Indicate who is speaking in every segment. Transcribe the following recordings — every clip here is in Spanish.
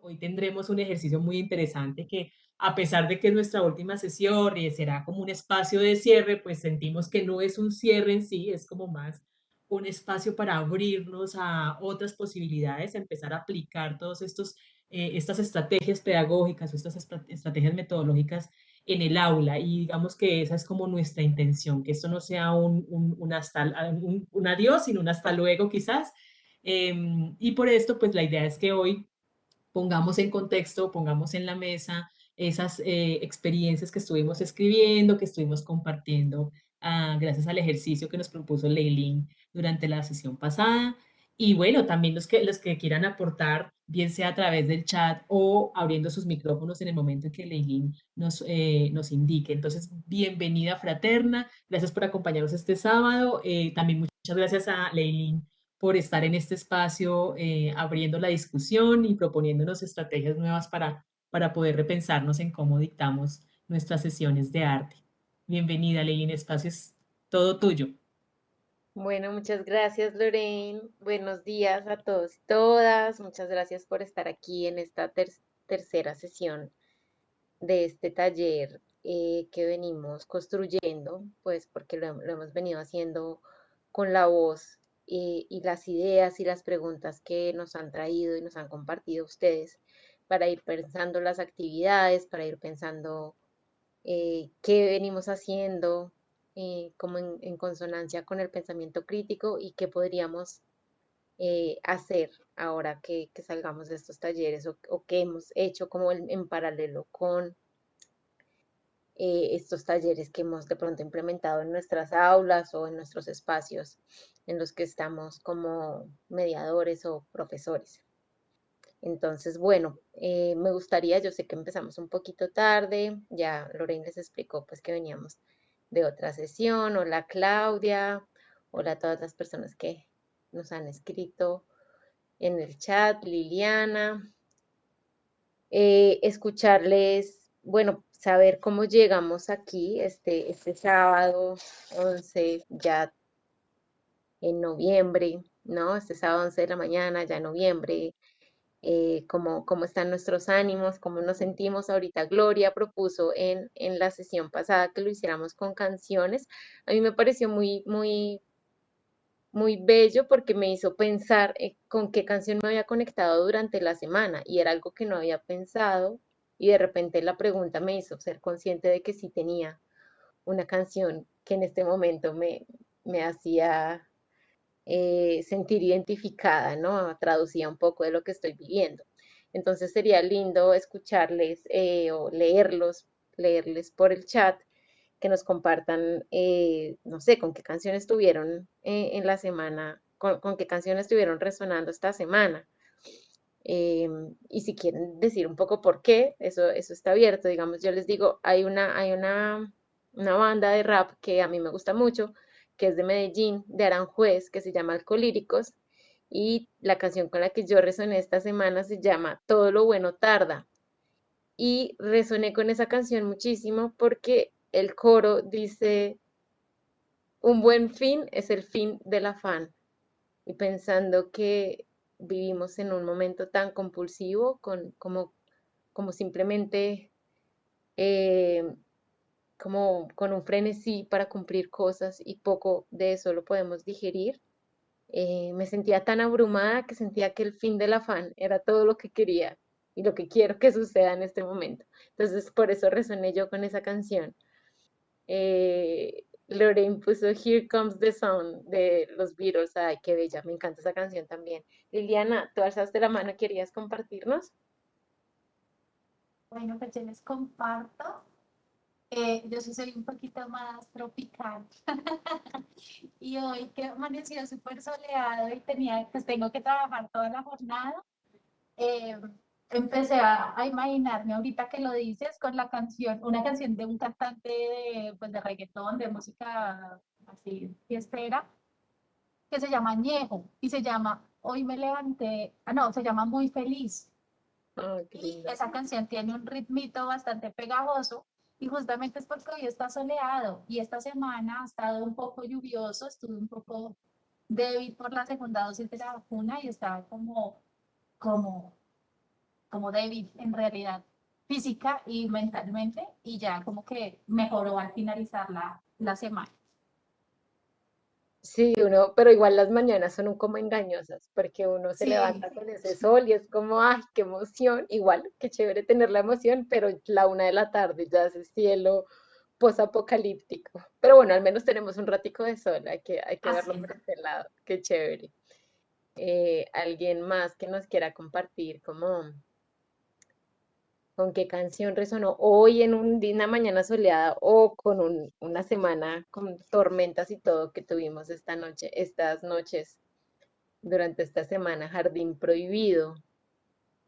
Speaker 1: Hoy tendremos un ejercicio muy interesante que, a pesar de que es nuestra última sesión y será como un espacio de cierre, pues sentimos que no es un cierre en sí, es como más un espacio para abrirnos a otras posibilidades, empezar a aplicar todos estas estrategias pedagógicas o estas estrategias metodológicas en el aula. Y digamos que esa es como nuestra intención, que esto no sea un adiós, sino un hasta luego quizás. Y por esto, pues la idea es que hoy pongamos en contexto, pongamos en la mesa esas experiencias que estuvimos escribiendo, que estuvimos compartiendo, gracias al ejercicio que nos propuso Leilín durante la sesión pasada. Y bueno, también los que quieran aportar, bien sea a través del chat o abriendo sus micrófonos en el momento en que Leilín nos indique. Entonces, bienvenida fraterna, gracias por acompañarnos este sábado. También muchas gracias a Leilín por estar en este espacio, abriendo la discusión y proponiéndonos estrategias nuevas para poder repensarnos en cómo dictamos nuestras sesiones de arte. Bienvenida, Ley, espacio es todo tuyo.
Speaker 2: Bueno, muchas gracias, Lorraine. Buenos días a todos y todas. Muchas gracias por estar aquí en esta tercera sesión de este taller que venimos construyendo, pues porque lo hemos venido haciendo con la voz y las ideas y las preguntas que nos han traído y nos han compartido ustedes para ir pensando las actividades, para ir pensando qué venimos haciendo como en consonancia con el pensamiento crítico y qué podríamos hacer ahora que salgamos de estos talleres o que hemos hecho como en paralelo con estos talleres que hemos de pronto implementado en nuestras aulas o en nuestros espacios en los que estamos como mediadores o profesores. Entonces, bueno, me gustaría, yo sé que empezamos un poquito tarde, ya Lorraine les explicó pues que veníamos de otra sesión. Hola Claudia, hola a todas las personas que nos han escrito en el chat, Liliana, escucharles, bueno, saber cómo llegamos aquí este sábado 11 ya en noviembre, ¿no? Este sábado 11 de la mañana, ya en noviembre, cómo están nuestros ánimos, cómo nos sentimos. Ahorita Gloria propuso en la sesión pasada que lo hiciéramos con canciones. A mí me pareció muy bello porque me hizo pensar con qué canción me había conectado durante la semana y era algo que no había pensado y de repente la pregunta me hizo ser consciente de que sí tenía una canción que en este momento me hacía sentir identificada, ¿no? Traducía un poco de lo que estoy viviendo. Entonces sería lindo escucharles o leerles por el chat, que nos compartan, no sé, con qué canciones estuvieron en la semana, con qué canciones estuvieron resonando esta semana. Y si quieren decir un poco por qué, eso está abierto. Digamos, yo les digo, una banda de rap que a mí me gusta mucho, que es de Medellín, de Aranjuez, que se llama Alcolíricos, y la canción con la que yo resoné esta semana se llama Todo lo bueno tarda. Y resoné con esa canción muchísimo porque el coro dice, un buen fin es el fin del afán. Y pensando que vivimos en un momento tan compulsivo como simplemente eh, como con un frenesí para cumplir cosas y poco de eso lo podemos digerir. Me sentía tan abrumada que sentía que el fin del afán era todo lo que quería y lo que quiero que suceda en este momento. Entonces, por eso resoné yo con esa canción. Lorraine puso Here Comes the Sun de los Beatles. Ay, qué bella, me encanta esa canción también. Liliana, tú alzaste la mano, ¿querías compartirnos?
Speaker 3: Bueno, pues yo les comparto. Yo sí soy un poquito más tropical. Y hoy que amaneció súper soleado y pues tengo que trabajar toda la jornada, eh, empecé a imaginarme ahorita que lo dices con la canción, una canción de un cantante pues de reggaetón, de música así fiestera, que se llama Ñejo y se llama Hoy me levanté, no, se llama Muy Feliz.
Speaker 2: Ay, qué
Speaker 3: Y
Speaker 2: lindo.
Speaker 3: esa canción tiene un ritmito bastante pegajoso y justamente es porque hoy está soleado y esta semana ha estado un poco lluvioso, estuve un poco débil por la segunda dosis de la vacuna y estaba como como débil en realidad, física y mentalmente, y ya como que mejoró al finalizar la semana.
Speaker 2: Sí, uno, pero igual las mañanas son un como engañosas, porque uno se
Speaker 3: Sí,
Speaker 2: levanta con ese sol y es como, ay, qué emoción, igual, qué chévere tener la emoción, pero la 1 de la tarde ya es cielo posapocalíptico. Pero bueno, al menos tenemos un ratico de sol, hay que
Speaker 3: así
Speaker 2: verlo
Speaker 3: es.
Speaker 2: por ese lado, qué chévere. ¿Alguien más que nos quiera compartir como con qué canción resonó hoy en una mañana soleada o con una semana con tormentas y todo que tuvimos esta noche, estas noches durante esta semana? Jardín Prohibido,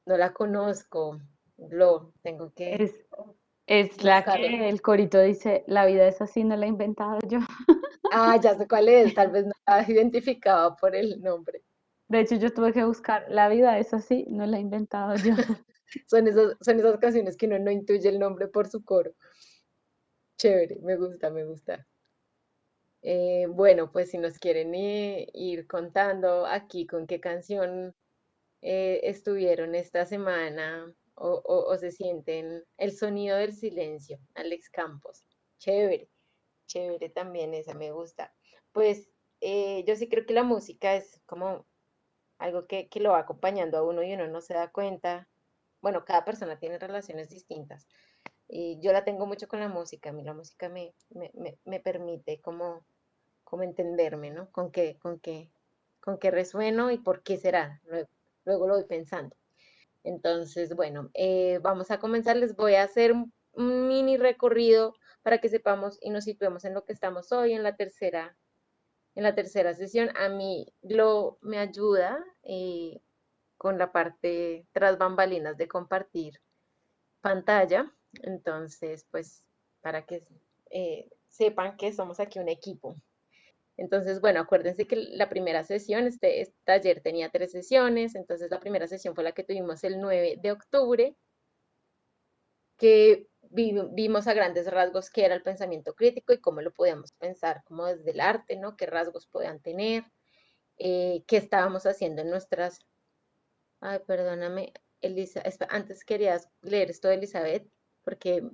Speaker 2: no la conozco, lo tengo que
Speaker 4: Es, es la
Speaker 2: buscarla.
Speaker 4: que el corito dice, la vida es así, no la he inventado yo.
Speaker 2: Ah, ya sé cuál es, tal vez no la identificaba por el nombre.
Speaker 4: De hecho, yo tuve que buscar, la vida es así, no la he inventado yo.
Speaker 2: Son esas canciones que uno no intuye el nombre por su coro. Chévere, me gusta, me gusta. Bueno, pues si nos quieren ir contando aquí con qué canción estuvieron esta semana o se sienten el sonido del silencio, Alex Campos. Chévere, chévere también esa me gusta. Pues yo sí creo que la música es como algo que lo va acompañando a uno y uno no se da cuenta. Bueno, cada persona tiene relaciones distintas. Y yo la tengo mucho con la música. A mí la música me permite como entenderme, ¿no? Con qué resueno y por qué será. Luego lo voy pensando. Entonces, bueno, vamos a comenzar. Les voy a hacer un mini recorrido para que sepamos y nos situemos en lo que estamos hoy en la tercera sesión. A mí me ayuda con la parte tras bambalinas de compartir pantalla. Entonces, pues, para que sepan que somos aquí un equipo. Entonces, bueno, acuérdense que la primera sesión, este taller tenía 3 sesiones, entonces la primera sesión fue la que tuvimos el 9 de octubre, que vimos a grandes rasgos qué era el pensamiento crítico y cómo lo podíamos pensar, como desde el arte, ¿no? Qué rasgos podían tener, qué estábamos haciendo en nuestras. Ay, perdóname, Elisa, antes querías leer esto de Elizabeth, porque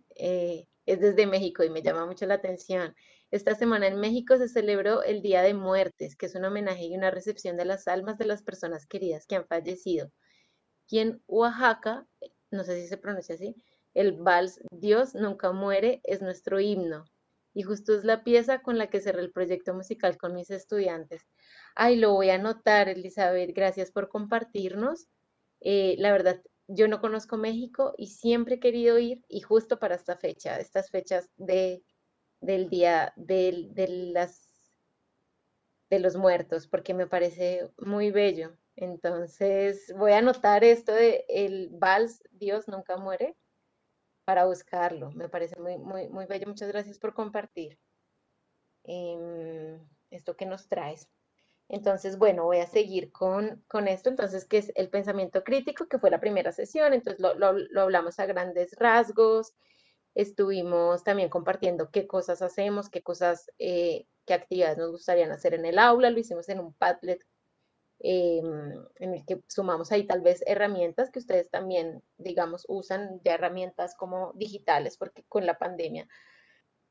Speaker 2: es desde México y me llama mucho la atención. Esta semana en México se celebró el Día de Muertes, que es un homenaje y una recepción de las almas de las personas queridas que han fallecido. Y en Oaxaca, no sé si se pronuncia así, el vals Dios nunca muere es nuestro himno. Y justo es la pieza con la que cerré el proyecto musical con mis estudiantes. Ay, lo voy a anotar, Elizabeth, gracias por compartirnos. La verdad, yo no conozco México y siempre he querido ir y justo para esta fecha, estas fechas del día de los muertos, porque me parece muy bello. Entonces, voy a anotar esto de el vals Dios nunca muere para buscarlo. Me parece muy, muy, muy bello. Muchas gracias por compartir esto que nos traes. Entonces, bueno, voy a seguir con esto. Entonces, ¿qué es el pensamiento crítico? Que fue la primera sesión. Entonces, lo hablamos a grandes rasgos. Estuvimos también compartiendo qué cosas hacemos, qué actividades nos gustarían hacer en el aula. Lo hicimos en un Padlet en el que sumamos ahí tal vez herramientas que ustedes también, digamos, usan ya herramientas como digitales, porque con la pandemia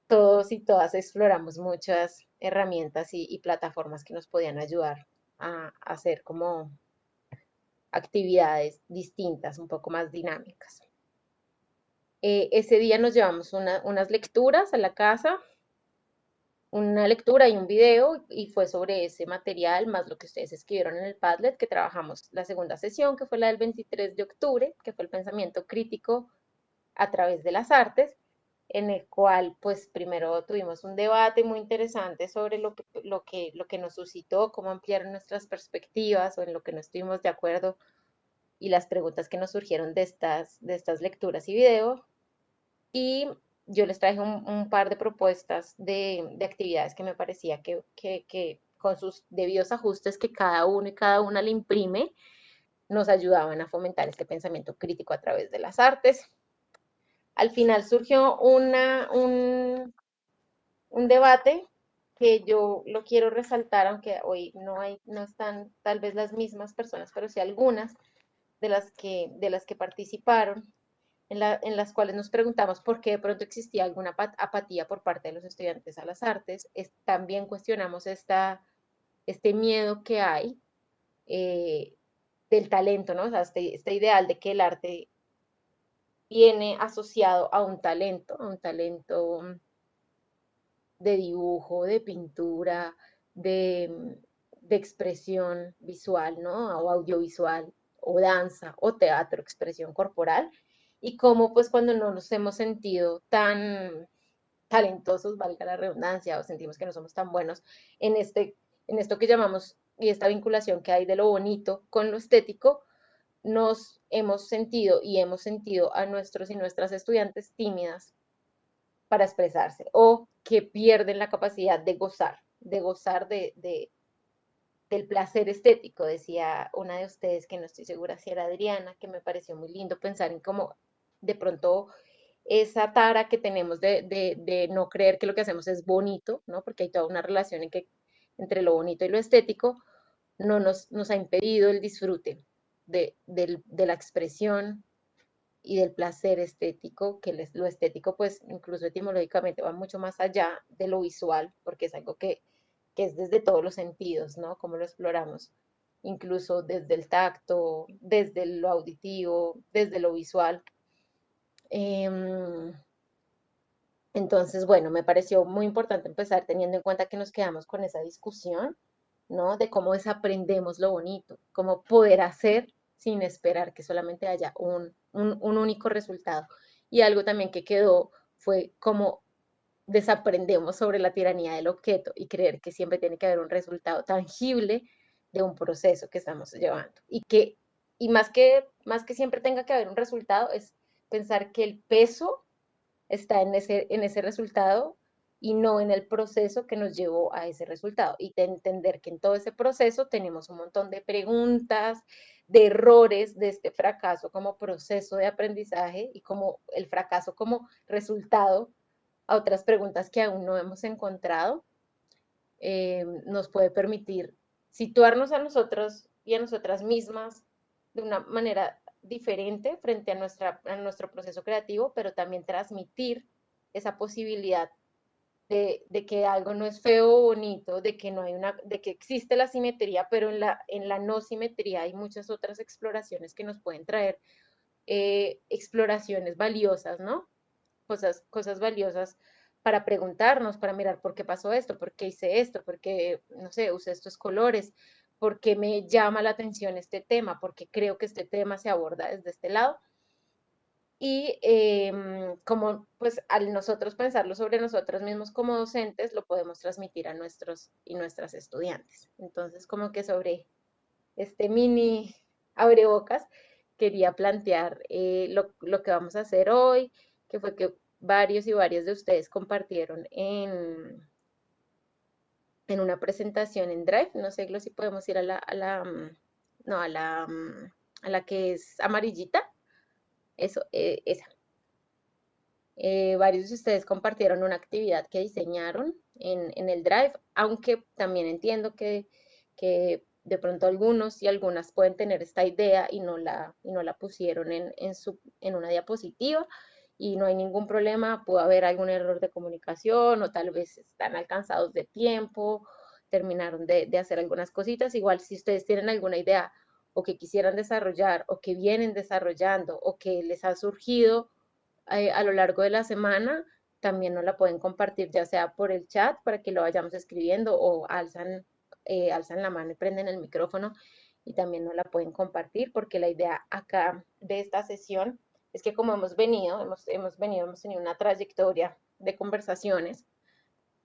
Speaker 2: todos y todas exploramos muchas herramientas y plataformas que nos podían ayudar a hacer como actividades distintas, un poco más dinámicas. Ese día nos llevamos unas lecturas a la casa, una lectura y un video, y fue sobre ese material, más lo que ustedes escribieron en el Padlet, que trabajamos la segunda sesión, que fue la del 23 de octubre, que fue el pensamiento crítico a través de las artes, en el cual, pues, primero tuvimos un debate muy interesante sobre lo que nos suscitó, cómo ampliar nuestras perspectivas o en lo que no estuvimos de acuerdo y las preguntas que nos surgieron de estas lecturas y videos. Y yo les traje un par de propuestas de actividades que me parecía que con sus debidos ajustes que cada uno y cada una le imprime, nos ayudaban a fomentar este pensamiento crítico a través de las artes. Al final surgió un debate que yo lo quiero resaltar, aunque hoy no están tal vez las mismas personas, pero sí algunas, de las que participaron, en las cuales nos preguntamos por qué de pronto existía alguna apatía por parte de los estudiantes a las artes. También cuestionamos este miedo que hay eh, del talento, ¿no? O sea, este ideal de que el arte viene asociado a un talento de dibujo, de pintura, de expresión visual, ¿no? O audiovisual, o danza, o teatro, expresión corporal, y cómo pues cuando no nos hemos sentido tan talentosos, valga la redundancia, o sentimos que no somos tan buenos en esto que llamamos, y esta vinculación que hay de lo bonito con lo estético, nos hemos sentido y hemos sentido a nuestros y nuestras estudiantes tímidas para expresarse o que pierden la capacidad de gozar del placer estético. Decía una de ustedes, que no estoy segura si era Adriana, que me pareció muy lindo pensar en cómo de pronto esa tara que tenemos de no creer que lo que hacemos es bonito, ¿no? Porque hay toda una relación entre lo bonito y lo estético, no nos ha impedido el disfrute de la expresión y del placer estético, que lo estético pues incluso etimológicamente va mucho más allá de lo visual, porque es algo que es desde todos los sentidos, ¿no? Como lo exploramos, incluso desde el tacto, desde lo auditivo, desde lo visual. Em, entonces, bueno, me pareció muy importante empezar teniendo en cuenta que nos quedamos con esa discusión, ¿no? De cómo desaprendemos lo bonito, cómo poder hacer sin esperar que solamente haya un único resultado. Y algo también que quedó fue cómo desaprendemos sobre la tiranía del objeto y creer que siempre tiene que haber un resultado tangible de un proceso que estamos llevando. Y más que siempre tenga que haber un resultado, es pensar que el peso está en ese resultado y no en el proceso que nos llevó a ese resultado. Y de entender que en todo ese proceso tenemos un montón de preguntas, de errores, de este fracaso como proceso de aprendizaje y como el fracaso como resultado a otras preguntas que aún no hemos encontrado, nos puede permitir situarnos a nosotros y a nosotras mismas de una manera diferente frente a nuestro proceso creativo, pero también transmitir esa posibilidad de que algo no es feo o bonito, de que, no hay de que existe la simetría, pero en la no simetría hay muchas otras exploraciones que nos pueden traer exploraciones valiosas, ¿no? Cosas valiosas para preguntarnos, para mirar por qué pasó esto, por qué hice esto, por qué, no sé, usé estos colores, por qué me llama la atención este tema, porque creo que este tema se aborda desde este lado. Y como pues al nosotros pensarlo sobre nosotros mismos como docentes, lo podemos transmitir a nuestros y nuestras estudiantes. Entonces, como que sobre este mini abrebocas, quería plantear lo que vamos a hacer hoy, que fue que varios y varias de ustedes compartieron en una presentación en Drive. No sé, si podemos ir no, a la que es amarillita. Eso, esa. Varios de ustedes compartieron una actividad que diseñaron en el Drive, aunque también entiendo que de pronto algunos y algunas pueden tener esta idea y no la pusieron en una diapositiva y no hay ningún problema, puede haber algún error de comunicación o tal vez están alcanzados de tiempo, terminaron de hacer algunas cositas. Igual si ustedes tienen alguna idea o que quisieran desarrollar o que vienen desarrollando o que les ha surgido a lo largo de la semana, también nos la pueden compartir, ya sea por el chat para que lo vayamos escribiendo o alzan la mano y prenden el micrófono y también nos la pueden compartir, porque la idea acá de esta sesión es que como hemos tenido una trayectoria de conversaciones,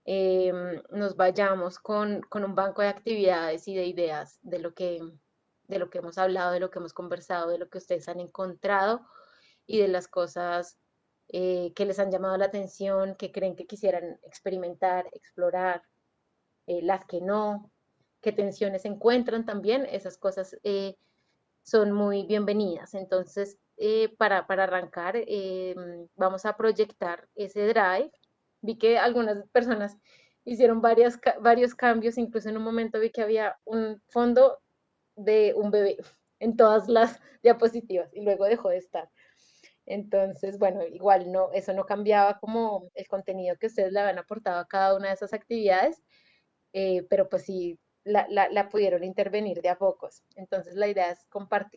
Speaker 2: nos vayamos con un banco de actividades y de ideas de lo que hemos hablado, de lo que hemos conversado, de lo que ustedes han encontrado y de las cosas que les han llamado la atención, que creen que quisieran experimentar, explorar, las que no, qué tensiones encuentran también, esas cosas son muy bienvenidas. Entonces, para arrancar, vamos a proyectar ese drive. Vi que algunas personas hicieron varios cambios, incluso en un momento vi que había un fondo de un bebé. en todas las diapositivas y luego dejó de estar. Entonces, bueno, igual no, eso no cambiaba como el contenido que ustedes le habían aportado a cada una de esas actividades, pero pues sí la pudieron intervenir de a pocos. Entonces, la idea es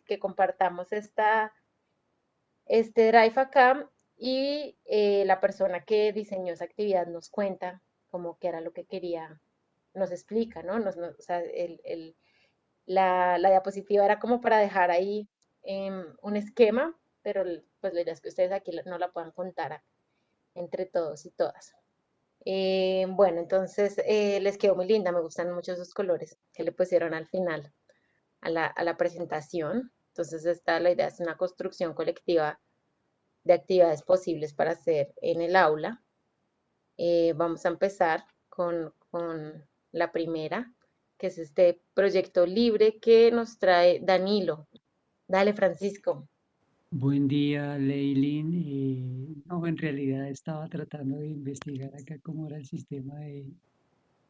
Speaker 2: que compartamos este drive acá y la persona que diseñó esa actividad nos cuenta como que era lo que quería, nos explica, ¿no? O sea, la diapositiva era como para dejar ahí un esquema, pero pues la idea es que ustedes aquí no la puedan contar entre todos y todas. Bueno, entonces les quedó muy linda, me gustan mucho esos colores que le pusieron al final a la presentación. Entonces, la idea es una construcción colectiva de actividades posibles para hacer en el aula. Vamos a empezar con la primera, que es este proyecto libre que nos trae Danilo. Dale, Francisco.
Speaker 5: Buen día, Leilin. No, en realidad estaba tratando de investigar acá cómo era el sistema de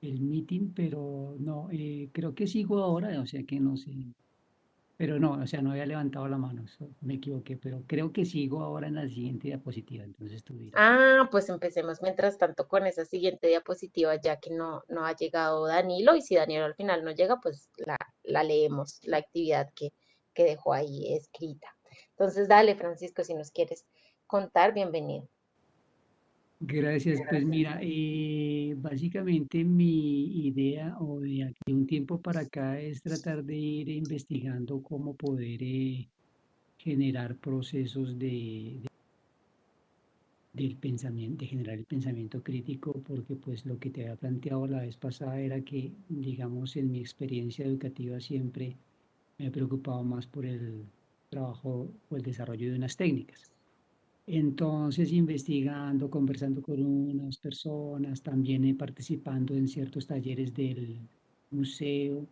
Speaker 5: el meeting, pero no, creo que sigo ahora, o sea que no sé. Pero no, o sea, no había levantado la mano, me equivoqué, pero creo que sigo ahora en la siguiente diapositiva, entonces tú dirás.
Speaker 2: Ah, pues empecemos mientras tanto con esa siguiente diapositiva, ya que no ha llegado Danilo, y si Danilo al final no llega, pues la leemos, la actividad que dejó ahí escrita. Entonces, dale, Francisco, si nos quieres contar, bienvenido.
Speaker 5: Gracias, pues mira, básicamente mi idea o de un tiempo para acá es tratar de ir investigando cómo poder generar procesos del pensamiento, de generar el pensamiento crítico, porque pues lo que te había planteado la vez pasada era que, digamos, en mi experiencia educativa siempre me he preocupado más por el trabajo o el desarrollo de unas técnicas. Entonces, investigando, conversando con unas personas, también participando en ciertos talleres del museo,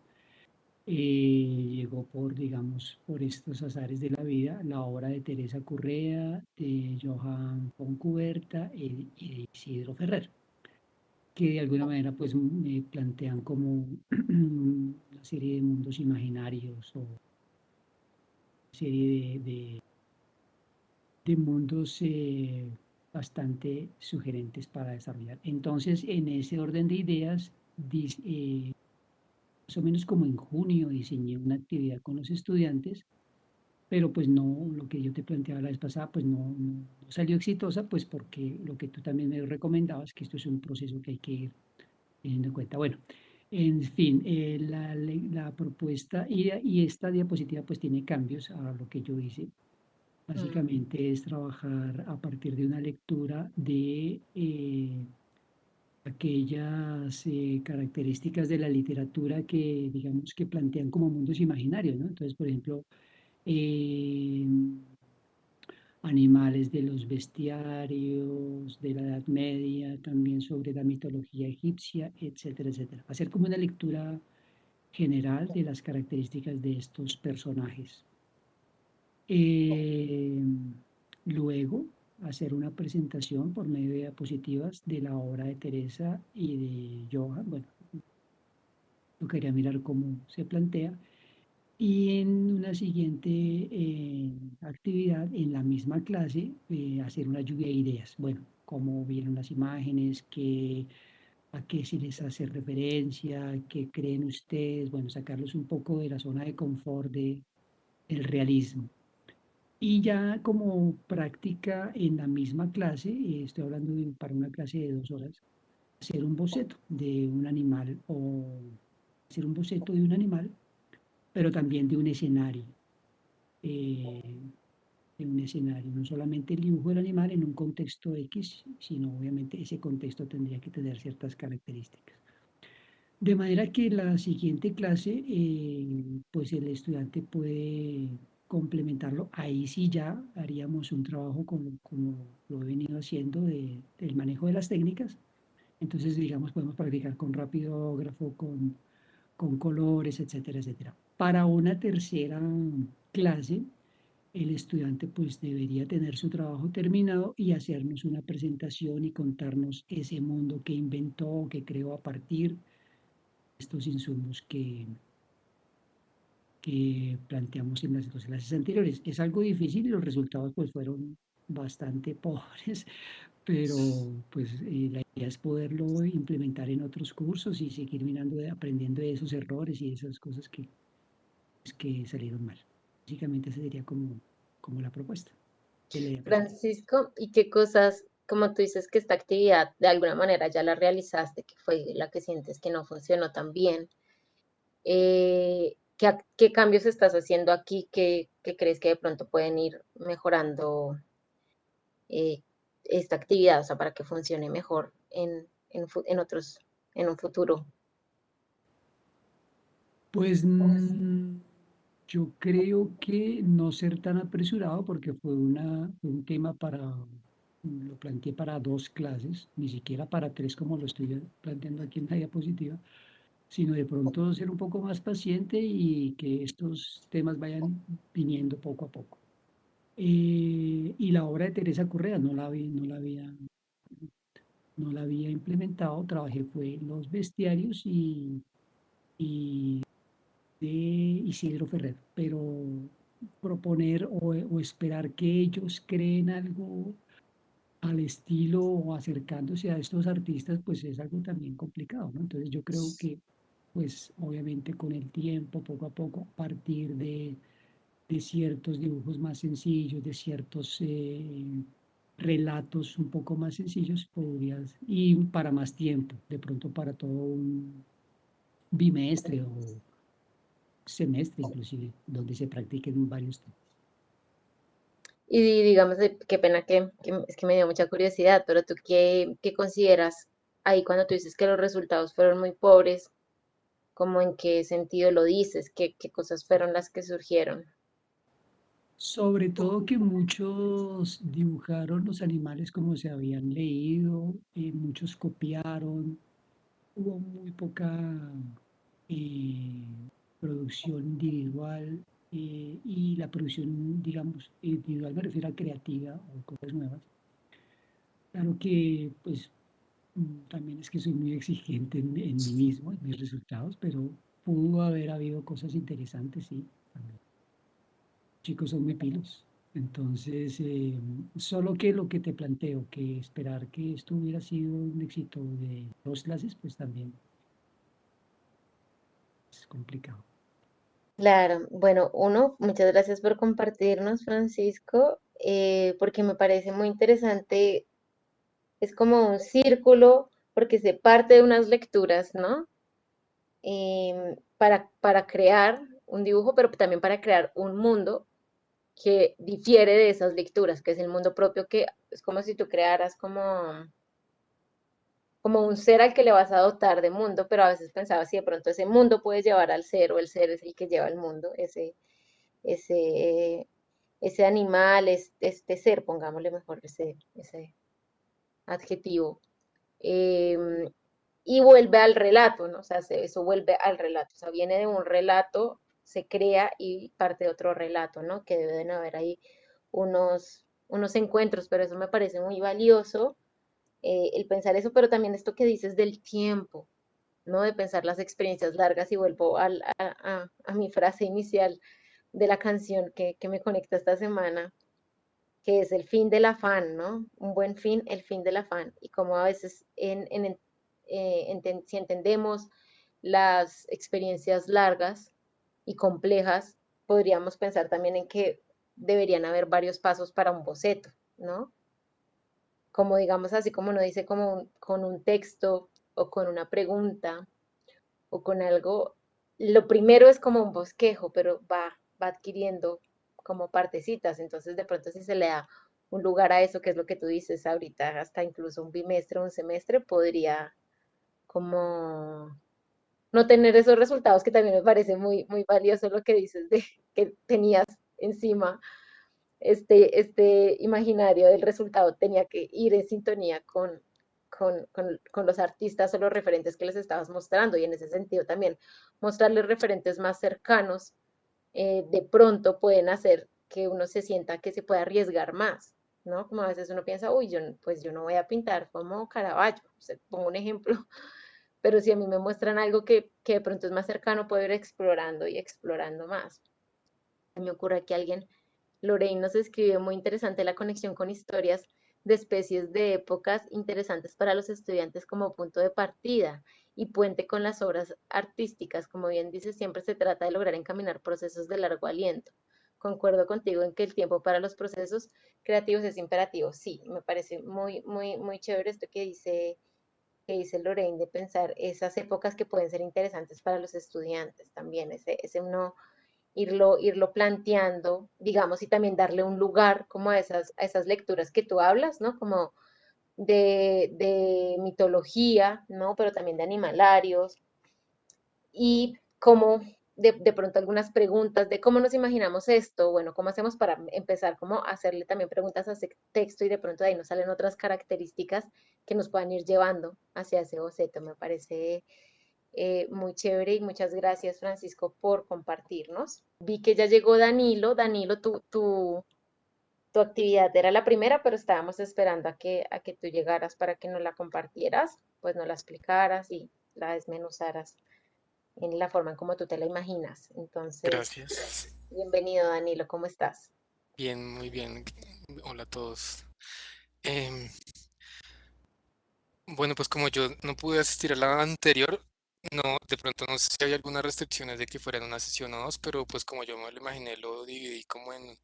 Speaker 5: llegó por, digamos, por estos azares de la vida, la obra de Teresa Correa, de Johann von Cuberta y de Isidro Ferrer, que de alguna manera pues me plantean como una serie de mundos imaginarios o serie de mundos bastante sugerentes para desarrollar. Entonces, en ese orden de ideas, más o menos como en junio diseñé una actividad con los estudiantes, pero pues no, lo que yo te planteaba la vez pasada, pues no salió exitosa, pues porque lo que tú también me recomendabas, que esto es un proceso que hay que ir teniendo en cuenta. Bueno, en fin, la propuesta y esta diapositiva pues tiene cambios a lo que yo hice.
Speaker 2: Mm,
Speaker 5: Básicamente es trabajar a partir de una lectura de aquellas características de la literatura que, digamos, que plantean como mundos imaginarios, ¿no? Entonces, por ejemplo, eh, animales de los bestiarios, de la Edad Media, también sobre la mitología egipcia, etcétera, etcétera. Hacer como una lectura general de las características de estos personajes. Eh, Luego, hacer una presentación por medio de diapositivas de la obra de Teresa y de Johann. Bueno, yo quería mirar cómo se plantea. Y en una siguiente actividad, en la misma clase, hacer una lluvia de ideas. Bueno, cómo vieron las imágenes, a qué se les hace referencia, qué creen ustedes. Bueno, sacarlos un poco de la zona de confort del realismo. Y ya como práctica en la misma clase, estoy hablando para una clase de 2 horas, hacer un boceto de un animal o hacer un boceto de un animal, pero también eh, de un escenario, no solamente el dibujo del animal en un contexto X, sino obviamente ese contexto tendría que tener ciertas características. De manera que la siguiente clase, pues el estudiante puede complementarlo. Ahí sí ya haríamos un trabajo como lo he venido haciendo del manejo de las técnicas. Entonces, digamos, podemos practicar con rapidógrafo, con colores, etcétera, etcétera. Para una tercera clase, el estudiante pues debería tener su trabajo terminado y hacernos una presentación y contarnos ese mundo que inventó, que creó a partir estos insumos que planteamos en las 2 clases anteriores. Es algo difícil y los resultados pues fueron bastante pobres, pero pues la idea es poderlo implementar en otros cursos y seguir mirando, aprendiendo de esos errores y esas cosas que salieron mal. Básicamente esa sería como la propuesta de la idea principal.
Speaker 2: Francisco, ¿y qué cosas, como tú dices que esta actividad de alguna manera ya la realizaste, que fue la que sientes que no funcionó tan bien? ¿Qué cambios estás haciendo aquí que crees que de pronto pueden ir mejorando eh, esta actividad, o sea, para que funcione mejor en otros, en un futuro?
Speaker 5: Pues yo creo que no ser tan apresurado porque fue un tema lo planteé para 2 clases, ni siquiera para 3 como lo estoy planteando aquí en la diapositiva, sino de pronto ser un poco más paciente y que estos temas vayan viniendo poco a poco. Y la obra de Teresa Correa no la había implementado, trabajé fue los bestiarios y de Isidro Ferrer, pero proponer o esperar que ellos creen algo al estilo o acercándose a estos artistas, pues es algo también complicado, ¿no? Entonces yo creo que, pues obviamente con el tiempo, poco a poco, a partir de ciertos dibujos más sencillos, de ciertos relatos un poco más sencillos, y para más tiempo, de pronto para todo un bimestre o semestre inclusive, donde se practiquen varios temas.
Speaker 2: Y digamos, qué pena es que me dio mucha curiosidad, pero tú qué consideras ahí cuando tú dices que los resultados fueron muy pobres, como en qué sentido lo dices, qué cosas fueron las que surgieron.
Speaker 5: Sobre todo que muchos dibujaron los animales como se habían leído, muchos copiaron, hubo muy poca eh, producción individual y la producción, digamos, individual me refiero a creativa o cosas nuevas. Claro que pues también es que soy muy exigente en mí mismo, en mis resultados, pero pudo haber habido cosas interesantes, sí, también. Chicos son muy pilos. Entonces, solo que lo que te planteo, que esperar que esto hubiera sido un éxito de 2 clases, pues también es complicado.
Speaker 2: Claro, bueno, muchas gracias por compartirnos, Francisco, porque me parece muy interesante, es como un círculo, porque se parte de unas lecturas, ¿no? Para crear un dibujo, pero también para crear un mundo que difiere de esas lecturas, que es el mundo propio, que es como si tú crearas como un ser al que le vas a dotar de mundo, pero a veces pensaba si de pronto ese mundo puede llevar al ser o el ser es el que lleva al mundo, ese, ese animal, este ser, pongámosle mejor ese adjetivo. em, y vuelve al relato, ¿no? O sea, eso vuelve al relato, o sea, viene de un relato, se crea y parte de otro relato, ¿no? Que deben haber ahí unos encuentros, pero eso me parece muy valioso, el pensar eso, pero también esto que dices del tiempo, ¿no? De pensar las experiencias largas y vuelvo a mi frase inicial de la canción que me conecta esta semana, que es el fin del afán, ¿no? Un buen fin, el fin del afán. Y como a veces si entendemos las experiencias largas y complejas, podríamos pensar también en que deberían haber varios pasos para un boceto, ¿no? Como digamos así como uno dice con un texto o con una pregunta o con algo, lo primero es como un bosquejo, pero va adquiriendo como partecitas, entonces de pronto si se le da un lugar a eso, que es lo que tú dices ahorita, hasta incluso un bimestre o un semestre, podría como no tener esos resultados, que también me parece muy valioso lo que dices de que tenías encima este imaginario del resultado tenía que ir en sintonía con los artistas o los referentes que les estabas mostrando y en ese sentido también mostrarles referentes más cercanos, de pronto pueden hacer que uno se sienta que se puede arriesgar más, ¿no? Como a veces uno piensa, uy, pues yo no voy a pintar como Caravaggio, o sea, pongo un ejemplo, pero si a mí me muestran algo que de pronto es más cercano, puedo ir explorando y explorando más. Me ocurre que alguien, Lorraine nos escribió muy interesante la conexión con historias de especies de épocas interesantes para los estudiantes como punto de partida y puente con las obras artísticas. Como bien dice, siempre se trata de lograr encaminar procesos de largo aliento. Concuerdo contigo en que el tiempo para los procesos creativos es imperativo. Sí, me parece muy, muy, muy chévere esto que dice Lorraine de pensar esas épocas que pueden ser interesantes para los estudiantes también, ese uno irlo planteando, digamos, y también darle un lugar como a esas lecturas que tú hablas, ¿no? Como de mitología, ¿no? Pero también de animalarios y como de pronto algunas preguntas de cómo nos imaginamos esto, bueno, cómo hacemos para empezar, como hacerle también preguntas a ese texto y de pronto de ahí nos salen otras características que nos puedan ir llevando hacia ese boceto. Me parece muy chévere y muchas gracias, Francisco, por compartirnos. Vi que ya llegó Danilo. Danilo, tu actividad era la primera, pero estábamos esperando a que tú llegaras para que nos la compartieras, pues nos la explicaras y la desmenuzaras en la forma en como tú te la imaginas. Entonces,
Speaker 6: Gracias.
Speaker 2: bienvenido, Danilo, ¿cómo estás?
Speaker 6: Bien, muy bien. Hola a todos. Em, bueno, pues como yo no pude asistir a la anterior, no, de pronto no sé si había algunas restricciones de que fuera en una sesión o dos, pero pues como yo me lo imaginé, lo dividí como en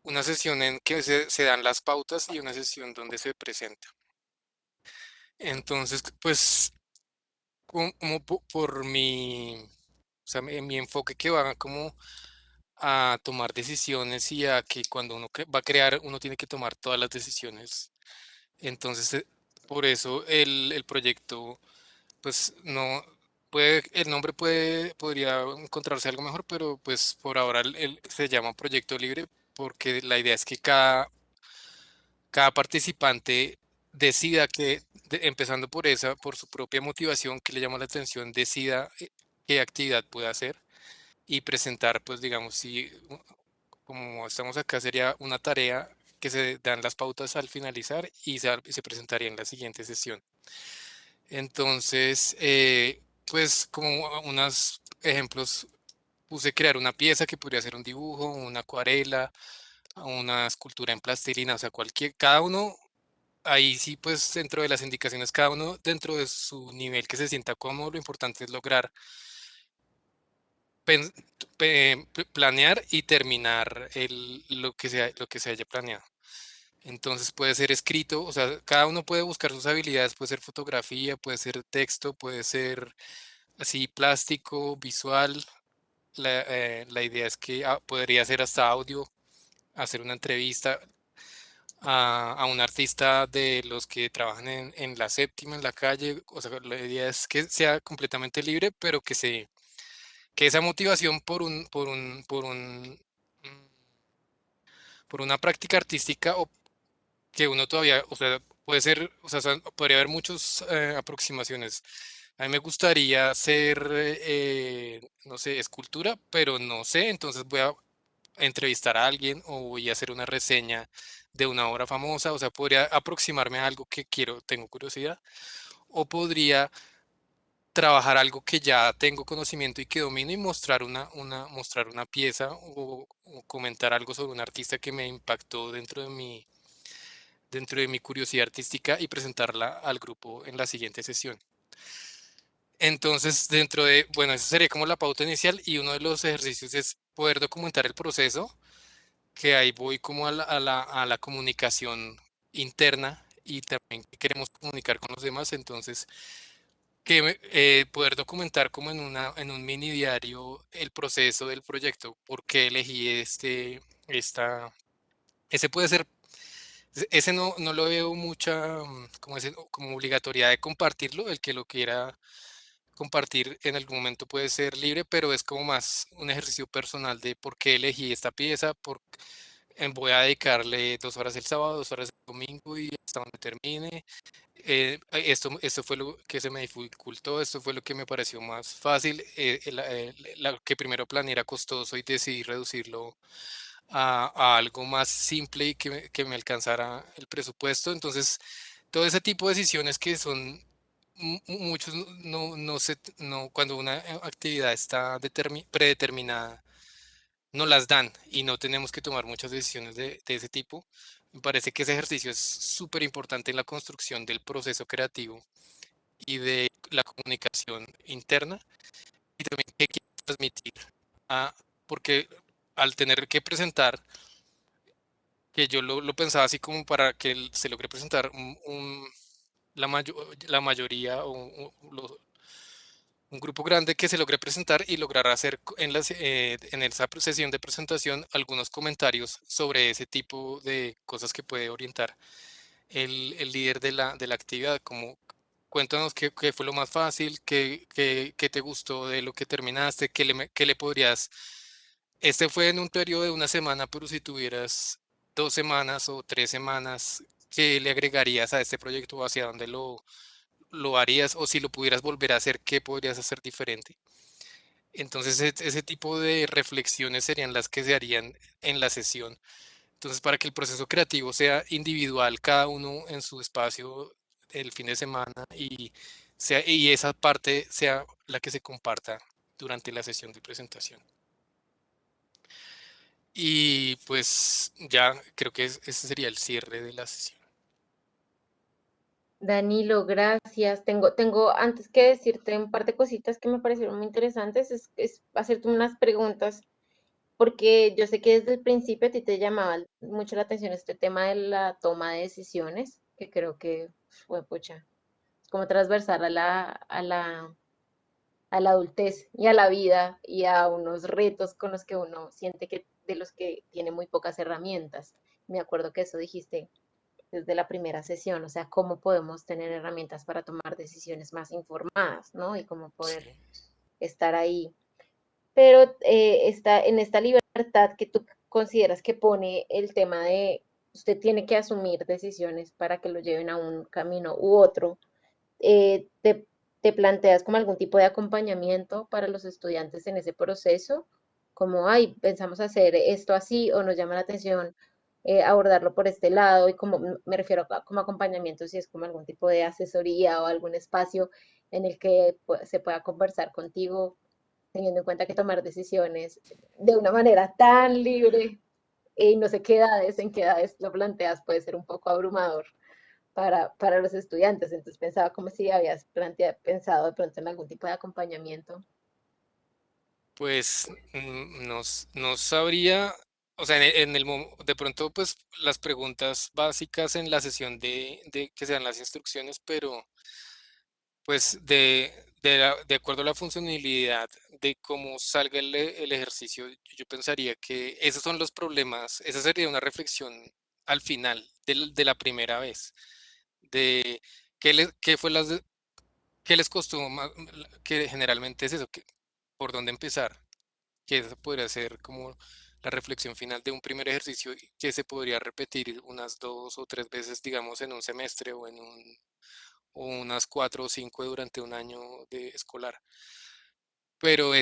Speaker 6: una sesión en que se dan las pautas y una sesión donde se presenta. Entonces, pues como por mi, o sea, mi enfoque que va como a tomar decisiones y a que cuando uno va a crear, uno tiene que tomar todas las decisiones. Entonces, por eso el proyecto, pues no puede, el nombre podría encontrarse algo mejor, pero pues por ahora se llama Proyecto Libre porque la idea es que cada participante decida que, empezando por esa, por su propia motivación que le llama la atención, decida qué actividad puede hacer y presentar, pues digamos, si como estamos acá sería una tarea que se dan las pautas al finalizar y se presentaría en la siguiente sesión. Entonces, pues como unos ejemplos, puse crear una pieza que podría ser un dibujo, una acuarela, una escultura en plastilina, o sea, cada uno, ahí sí, pues dentro de las indicaciones, cada uno dentro de su nivel que se sienta cómodo, lo importante es lograr pen- planear y terminar lo que se haya planeado. Entonces puede ser escrito, o sea, cada uno puede buscar sus habilidades, puede ser fotografía, puede ser texto, puede ser así plástico, visual. La idea es que podría ser hasta audio, hacer una entrevista a un artista de los que trabajan en la séptima, en la calle. O sea, la idea es que sea completamente libre, pero que esa motivación mm, por una práctica artística o que uno todavía, o sea, puede ser, o sea, podría haber muchas aproximaciones. A mí me gustaría hacer, no sé, escultura, pero no sé, entonces voy a entrevistar a alguien o voy a hacer una reseña de una obra famosa, o sea, podría aproximarme a algo que quiero, tengo curiosidad, o podría trabajar algo que ya tengo conocimiento y que domino y mostrar una pieza o comentar algo sobre un artista que me impactó dentro de mi curiosidad artística y presentarla al grupo en la siguiente sesión. Entonces, bueno, esa sería como la pauta inicial y uno de los ejercicios es poder documentar el proceso, que ahí voy como a la comunicación interna y también que queremos comunicar con los demás, entonces poder documentar como en un mini diario el proceso del proyecto, por qué elegí ese puede ser. Ese no lo veo mucha, como obligatoriedad de compartirlo, el que lo quiera compartir en algún momento puede ser libre, pero es como más un ejercicio personal de por qué elegí esta pieza, voy a dedicarle 2 horas el sábado, 2 horas el domingo y hasta donde termine. Esto fue lo que se me dificultó, esto fue lo que me pareció más fácil, lo que primero planeé era costoso y decidí reducirlo a algo más simple y que me alcanzara el presupuesto. Entonces, todo ese tipo de decisiones que son muchos cuando una actividad está predeterminada, no las dan y no tenemos que tomar muchas decisiones de ese tipo. Me parece que ese ejercicio es súper importante en la construcción del proceso creativo y de la comunicación interna y también qué quieres transmitir. Ah, porque al tener que presentar, que yo lo pensaba así como para que se logre presentar la mayoría o un grupo grande que se logre presentar y lograr hacer en esa sesión de presentación algunos comentarios sobre ese tipo de cosas que puede orientar el líder de la actividad, como cuéntanos qué fue lo más fácil, qué te gustó de lo que terminaste, qué le podrías. Este fue en un periodo de una semana, pero si tuvieras 2 semanas o 3 semanas, ¿qué le agregarías a este proyecto? ¿Hacia dónde lo harías? O si lo pudieras volver a hacer, ¿qué podrías hacer diferente? Entonces, ese tipo de reflexiones serían las que se harían en la sesión. Entonces, para que el proceso creativo sea individual, cada uno en su espacio el fin de semana y esa parte sea la que se comparta durante la sesión de presentación. Y pues ya creo que ese sería el cierre de la sesión.
Speaker 2: Danilo, gracias. Antes que decirte un par de cositas que me parecieron muy interesantes, es hacerte unas preguntas, porque yo sé que desde el principio a ti te llamaba mucho la atención este tema de la toma de decisiones, que creo que fue, pucha, es como transversal a la adultez y a la vida y a unos retos con los que uno siente que de los que tiene muy pocas herramientas. Me acuerdo que eso dijiste desde la primera sesión, o sea, cómo podemos tener herramientas para tomar decisiones más informadas, ¿no? Y cómo poder
Speaker 6: Sí.
Speaker 2: estar ahí. Pero está en esta libertad que tú consideras que pone el tema de usted tiene que asumir decisiones para que lo lleven a un camino u otro. ¿Te planteas como algún tipo de acompañamiento para los estudiantes en ese proceso? Como, ay, pensamos hacer esto así o nos llama la atención abordarlo por este lado y como me refiero como acompañamiento, si es como algún tipo de asesoría o algún espacio en el que se pueda conversar contigo, teniendo en cuenta que tomar decisiones de una manera tan libre y no sé en qué edades lo planteas, puede ser un poco abrumador para los estudiantes. Entonces pensaba como si habías pensado de pronto en algún tipo de acompañamiento.
Speaker 6: Pues no sabría, o sea, de pronto pues las preguntas básicas en la sesión de que sean las instrucciones, pero pues de acuerdo a la funcionalidad de cómo salga el ejercicio, yo pensaría que esos son los problemas, esa sería una reflexión al final de la primera vez, de qué fue qué les costó más, que generalmente es eso, por dónde empezar, que esa podría ser como la reflexión final de un primer ejercicio que se podría repetir unas 2 o 3 veces, digamos, en un semestre o unas 4 o 5 durante un año de escolar. Pero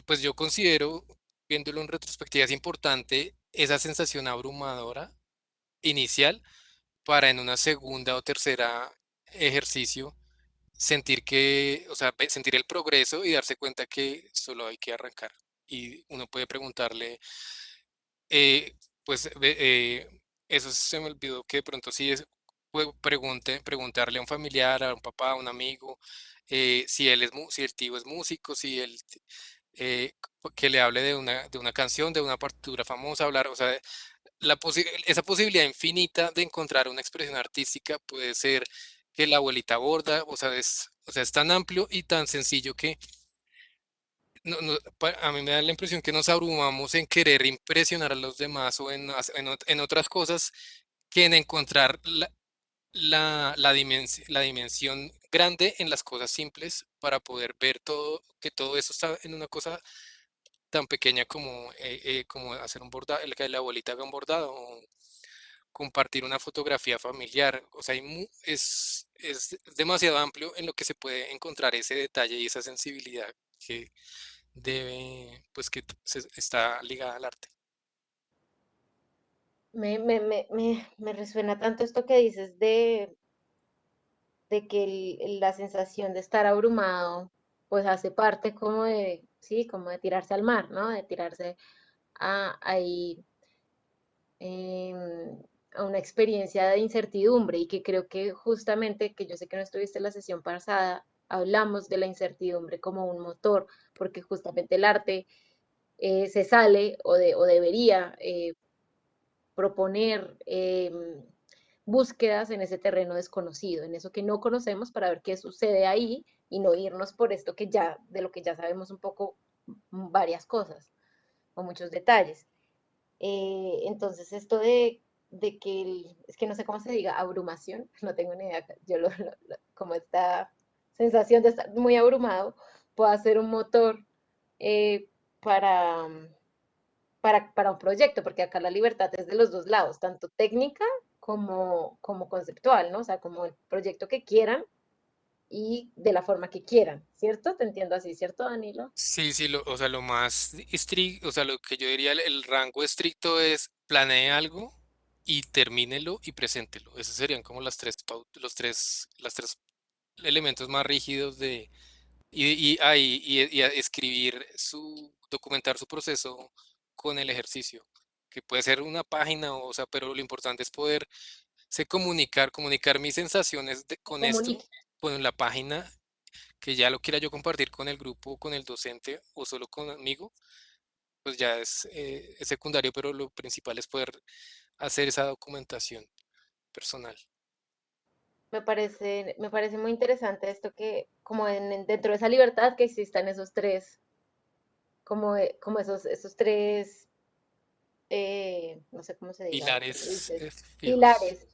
Speaker 6: pues yo considero, viéndolo en retrospectiva, es importante esa sensación abrumadora inicial para en una segunda o tercera ejercicio sentir o sea, sentir el progreso y darse cuenta que solo hay que arrancar. Y uno puede preguntarle, pues eso se me olvidó que de pronto sí preguntarle a un familiar, a un papá, a un amigo, si el tío es músico, si él que le hable de una canción, de una partitura famosa, hablar, o sea, esa posibilidad infinita de encontrar una expresión artística puede ser que la abuelita borda, o sea, es tan amplio y tan sencillo que a mí me da la impresión que nos abrumamos en querer impresionar a los demás o en otras cosas que en encontrar la dimensión grande en las cosas simples para poder ver que todo eso está en una cosa tan pequeña como hacer un bordado, que la abuelita haga un bordado o compartir una fotografía familiar. O sea, es demasiado amplio en lo que se puede encontrar ese detalle y esa sensibilidad que pues que está ligada al arte.
Speaker 2: Me resuena tanto esto que dices de que la sensación de estar abrumado, pues hace parte como de, sí, como de tirarse al mar, ¿no? De tirarse ahí em, a una experiencia de incertidumbre y que creo que justamente, que yo sé que no estuviste en la sesión pasada, hablamos de la incertidumbre como un motor, porque justamente el arte se sale o debería proponer búsquedas en ese terreno desconocido, en eso que no conocemos para ver qué sucede ahí y no irnos por esto que ya, de lo que ya sabemos un poco varias cosas o muchos detalles. Entonces, esto de que, es que no sé cómo se diga, abrumación, no tengo ni idea, yo como esta sensación de estar muy abrumado, puede ser un motor eh, para, para un proyecto, porque acá la libertad es de los dos lados, tanto técnica como conceptual, ¿no? O sea, como el proyecto que quieran y de la forma que quieran, ¿cierto? Te entiendo así, ¿cierto, Danilo?
Speaker 6: Sí, sí, o sea, lo más estricto, o sea, lo que yo diría el rango estricto es planee algo y termínelo y preséntelo. Esos serían como las tres elementos más rígidos de, y a escribir documentar su proceso con el ejercicio, que puede ser una página, o sea, pero lo importante es poder comunicar mis sensaciones con esto,
Speaker 2: Comunique.
Speaker 6: con la página, que ya lo quiera yo compartir con el grupo, con el docente o solo conmigo, pues ya es secundario, pero lo principal es poder hacer esa documentación personal.
Speaker 2: Me parece muy interesante esto que, como dentro de esa libertad que existan esos tres, como esos tres, no sé cómo se diga, lo que tú
Speaker 6: Pilares
Speaker 2: dices,
Speaker 6: fijos.
Speaker 2: pilares,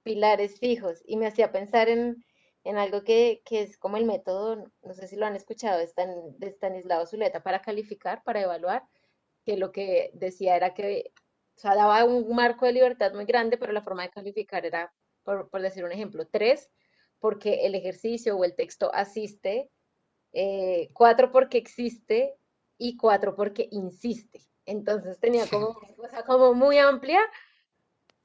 Speaker 2: pilares fijos. Y me hacía pensar en algo que es como el método, no sé si lo han escuchado, de Stanislao Zuleta para calificar, para evaluar, que lo que decía era que, o sea, daba un marco de libertad muy grande, pero la forma de calificar era, por decir un ejemplo, 3, porque el ejercicio o el texto asiste, 4 porque existe y 4 porque insiste. Entonces tenía como una cosa como muy amplia,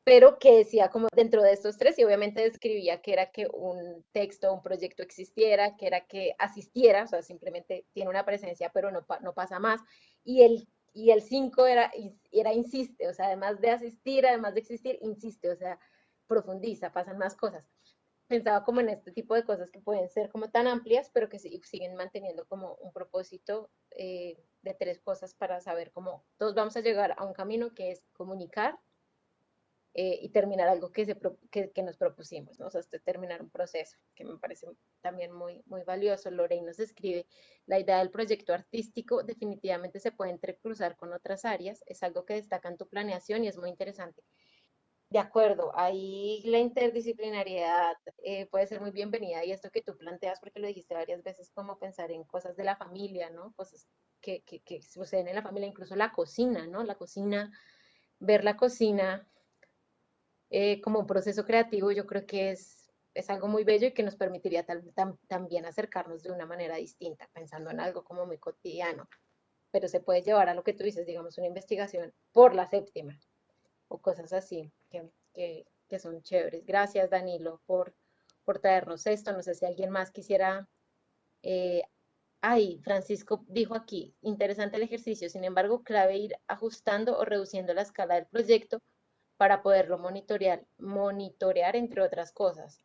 Speaker 2: pero que decía como dentro de estos tres y obviamente describía que era que un texto, un proyecto existiera, que era que asistiera, o sea, simplemente tiene una presencia, pero no pasa más. Y el 5 era insiste, o sea, además de asistir, además de existir, insiste, o sea, profundiza, pasan más cosas. Pensaba como en este tipo de cosas que pueden ser como tan amplias, pero que siguen manteniendo como un propósito de tres cosas para saber cómo todos vamos a llegar a un camino que es comunicar, y terminar algo que nos propusimos, ¿no? O sea, terminar un proceso, que me parece también muy, muy valioso. Lorraine nos escribe, la idea del proyecto artístico definitivamente se puede entrecruzar con otras áreas, es algo que destaca en tu planeación y es muy interesante. De acuerdo, ahí la interdisciplinariedad puede ser muy bienvenida y esto que tú planteas, porque lo dijiste varias veces, como pensar en cosas de la familia, ¿no? Cosas que suceden en la familia, incluso la cocina, ¿no? La cocina, ver la cocina como un proceso creativo, yo creo que es algo muy bello y que nos permitiría también acercarnos de una manera distinta, pensando en algo como muy cotidiano, pero se puede llevar a lo que tú dices, digamos, una investigación por la séptima o cosas así que son chéveres. Gracias, Danilo, por traernos esto. No sé si alguien más quisiera... eh, ay, Francisco dijo aquí, interesante el ejercicio, sin embargo, clave ir ajustando o reduciendo la escala del proyecto para poderlo monitorear entre otras cosas.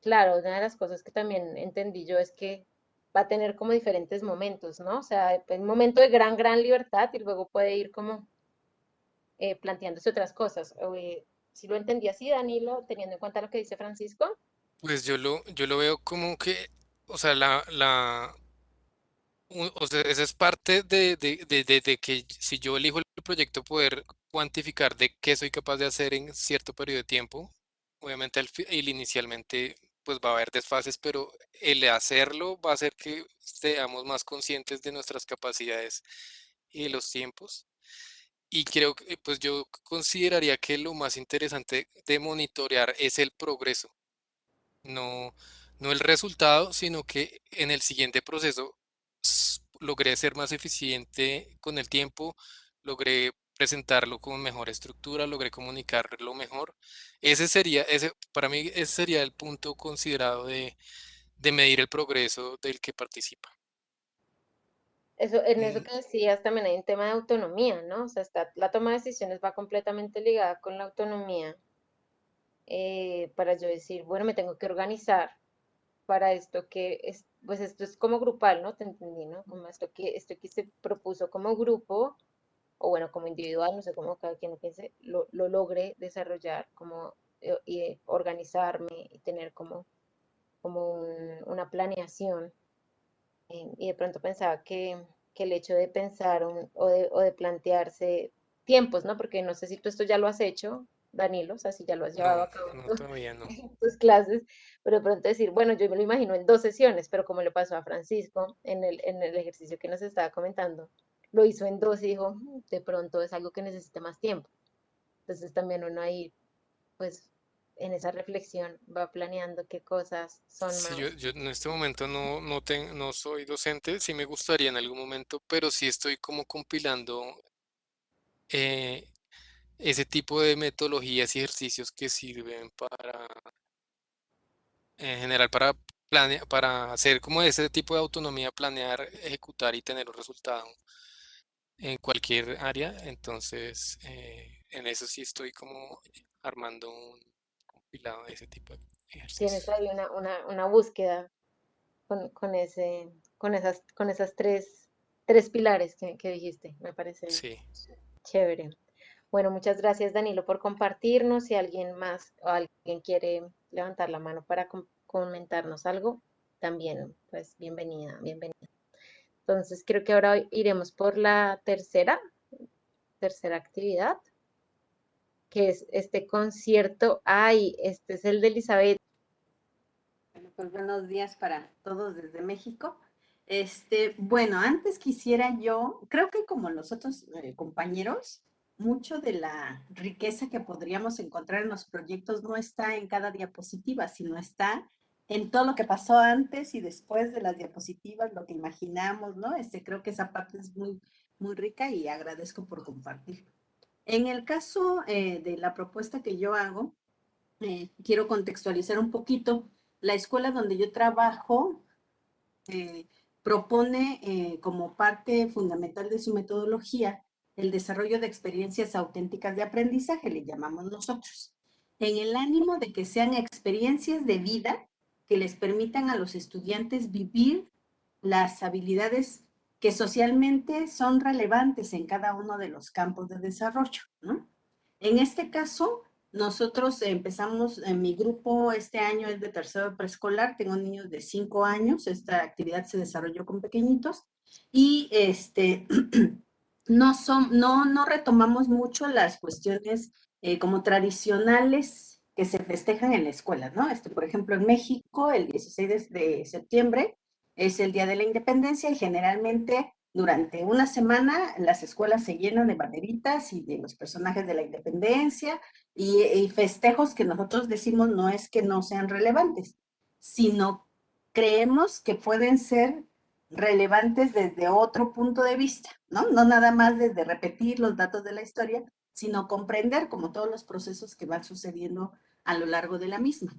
Speaker 2: Claro, una de las cosas que también entendí yo es que va a tener como diferentes momentos, ¿no? O sea, un momento de gran libertad y luego puede ir como planteándose otras cosas. Si lo entendí así, Danilo, teniendo en cuenta lo que dice Francisco.
Speaker 6: Pues yo lo veo como que, o sea, o sea, esa es parte de que si yo elijo el proyecto, poder cuantificar de qué soy capaz de hacer en cierto periodo de tiempo. Obviamente, inicialmente, pues va a haber desfases, pero el hacerlo va a hacer que seamos más conscientes de nuestras capacidades y de los tiempos. Y creo que, pues yo consideraría que lo más interesante de monitorear es el progreso, no, no el resultado, sino que en el siguiente proceso logré ser más eficiente con el tiempo, logré presentarlo con mejor estructura, logré comunicarlo mejor. Para mí, ese sería el punto considerado de medir el progreso del que participa.
Speaker 2: Eso, en eso
Speaker 6: Mm,
Speaker 2: que decías también hay un tema de autonomía, ¿no? O sea, la toma de decisiones va completamente ligada con la autonomía, para yo decir, bueno, me tengo que organizar para esto que es, pues esto es como grupal, ¿no? Te entendí, ¿no? Como esto que se propuso como grupo, o bueno, como individual, no sé cómo cada quien lo piense, lo logre desarrollar, como y organizarme y tener como una planeación. Y de pronto pensaba que el hecho de pensar o de plantearse tiempos, ¿no? Porque no sé si tú esto ya lo has hecho, Danilo, o sea, si ya lo has llevado
Speaker 6: no,
Speaker 2: a cabo
Speaker 6: no, todavía no.
Speaker 2: en tus clases, pero de pronto decir, bueno, yo me lo imagino en 2 sesiones, pero como le pasó a Francisco en el ejercicio que nos estaba comentando, lo hizo en dos y dijo, De pronto es algo que necesita más tiempo". Entonces también uno ahí, pues, en esa reflexión va planeando qué cosas son
Speaker 6: Sí,
Speaker 2: más.
Speaker 6: yo en este momento no soy docente, sí me gustaría en algún momento, pero sí estoy como compilando eh, ese tipo de metodologías y ejercicios que sirven para, en general, para hacer como ese tipo de autonomía, planear, ejecutar y tener un resultado en cualquier área. Entonces, en eso sí estoy como armando un compilado de ese tipo de
Speaker 2: Tienes
Speaker 6: ejercicios.
Speaker 2: ahí una búsqueda con esas tres pilares que dijiste. Me parece
Speaker 6: Sí.
Speaker 2: chévere. Bueno, muchas gracias, Danilo, por compartirnos. Si alguien más o alguien quiere levantar la mano para comentarnos algo, también, pues bienvenida, bienvenida. Entonces, creo que ahora iremos por la tercera actividad, que es este concierto. Ay, este es el de Elizabeth.
Speaker 7: Bueno, pues buenos días para todos desde México. Bueno, antes quisiera yo, creo que como los otros compañeros, mucho de la riqueza que podríamos encontrar en los proyectos no está en cada diapositiva, sino está en todo lo que pasó antes y después de las diapositivas, lo que imaginamos, ¿no? Creo que esa parte es muy, muy rica y agradezco por compartir. En el caso de la propuesta que yo hago, quiero contextualizar un poquito. La escuela donde yo trabajo eh, propone como parte fundamental de su metodología el desarrollo de experiencias auténticas de aprendizaje, le llamamos nosotros, en el ánimo de que sean experiencias de vida que les permitan a los estudiantes vivir las habilidades que socialmente son relevantes en cada uno de los campos de desarrollo, ¿no? En este caso, nosotros empezamos, en mi grupo este año es de tercero preescolar, tengo niños de 5 años, esta actividad se desarrolló con pequeñitos y no retomamos mucho las cuestiones como tradicionales que se festejan en la escuela, ¿no? Por ejemplo, en México, el 16 de septiembre es el Día de la Independencia y generalmente durante una semana las escuelas se llenan de banderitas y de los personajes de la independencia y festejos que nosotros decimos no es que no sean relevantes, sino creemos que pueden ser relevantes desde otro punto de vista, ¿no? No nada más desde repetir los datos de la historia, sino comprender como todos los procesos que van sucediendo a lo largo de la misma.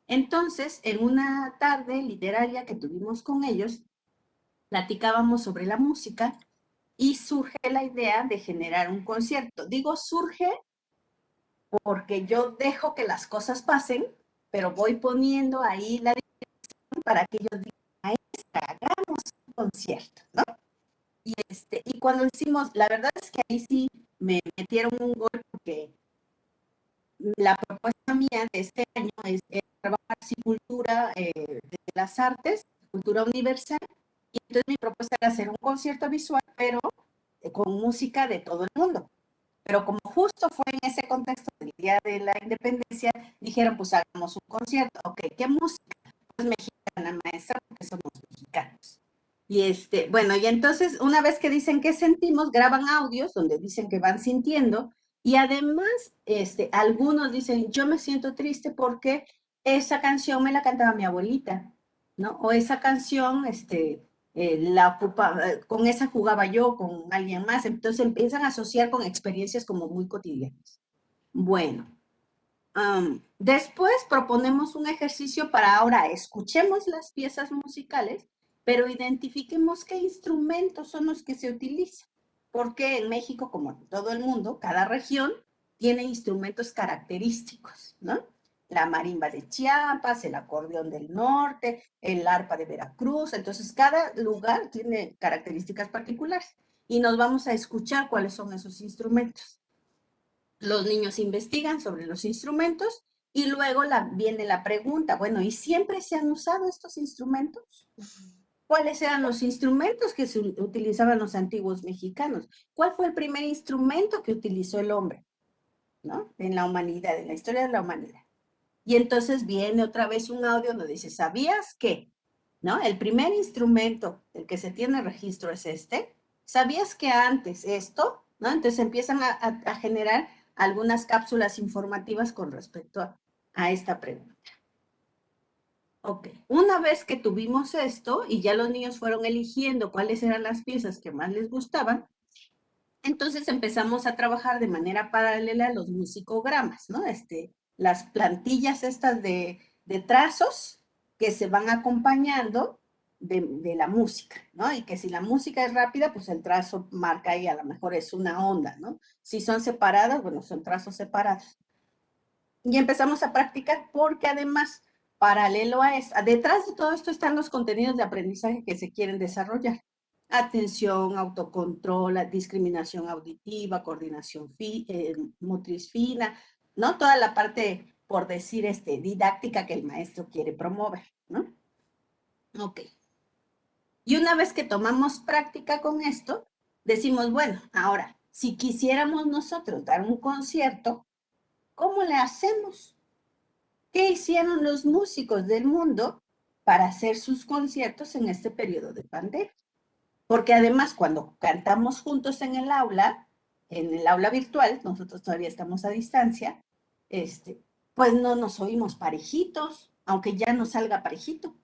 Speaker 7: Entonces, en una tarde literaria que tuvimos con ellos, platicábamos sobre la música y surge la idea de generar un concierto. Digo surge porque yo dejo que las cosas pasen, pero voy poniendo ahí la dirección para que ellos digan, hagamos un concierto, ¿no? Y cuando decimos, la verdad es que ahí sí me metieron un gol porque la propuesta mía de este año es trabajar sin cultura de las artes, cultura universal, y entonces mi propuesta era hacer un concierto visual, pero con música de todo el mundo. Pero como justo fue en ese contexto del Día de la Independencia, dijeron, pues hagamos un concierto. Ok, ¿qué música? Pues mexicana, maestra, porque somos mexicanos. Bueno, y entonces una vez que dicen qué sentimos, graban audios donde dicen que van sintiendo y además algunos dicen, yo me siento triste porque esa canción me la cantaba mi abuelita, ¿no? O esa canción con esa jugaba yo, con alguien más, entonces empiezan a asociar con experiencias como muy cotidianas. Bueno, después proponemos un ejercicio para ahora escuchemos las piezas musicales, pero identifiquemos qué instrumentos son los que se utilizan, porque en México, como en todo el mundo, cada región tiene instrumentos característicos, ¿no? La marimba de Chiapas, el acordeón del norte, el arpa de Veracruz, entonces cada lugar tiene características particulares y nos vamos a escuchar cuáles son esos instrumentos. Los niños investigan sobre los instrumentos y luego viene la pregunta, bueno, ¿y siempre se han usado estos instrumentos? ¿Cuáles eran los instrumentos que se utilizaban los antiguos mexicanos? ¿Cuál fue el primer instrumento que utilizó el hombre, ¿no? En la humanidad, en la historia de la humanidad. Y entonces viene otra vez un audio donde dice, ¿sabías qué? ¿No? El primer instrumento del que se tiene registro es este. ¿Sabías que antes esto? ¿No? Entonces empiezan a generar algunas cápsulas informativas con respecto a esta pregunta. Ok, una vez que tuvimos esto y ya los niños fueron eligiendo cuáles eran las piezas que más les gustaban, entonces empezamos a trabajar de manera paralela los musicogramas, ¿no? Las plantillas estas de trazos que se van acompañando de la música, ¿no? Y que si la música es rápida, pues el trazo marca ahí, a lo mejor es una onda, ¿no? Si son separadas, bueno, son trazos separados. Y empezamos a practicar porque además, paralelo a esto, detrás de todo esto están los contenidos de aprendizaje que se quieren desarrollar. Atención, autocontrol, discriminación auditiva, coordinación motriz fina, ¿no? Toda la parte, por decir, didáctica que el maestro quiere promover, ¿no? Ok. Y una vez que tomamos práctica con esto, decimos, bueno, ahora, si quisiéramos nosotros dar un concierto, ¿cómo le hacemos? ¿Qué hicieron los músicos del mundo para hacer sus conciertos en este periodo de pandemia? Porque además cuando cantamos juntos en el aula virtual, nosotros todavía estamos a distancia, pues no nos oímos parejitos, aunque ya nos salga parejito,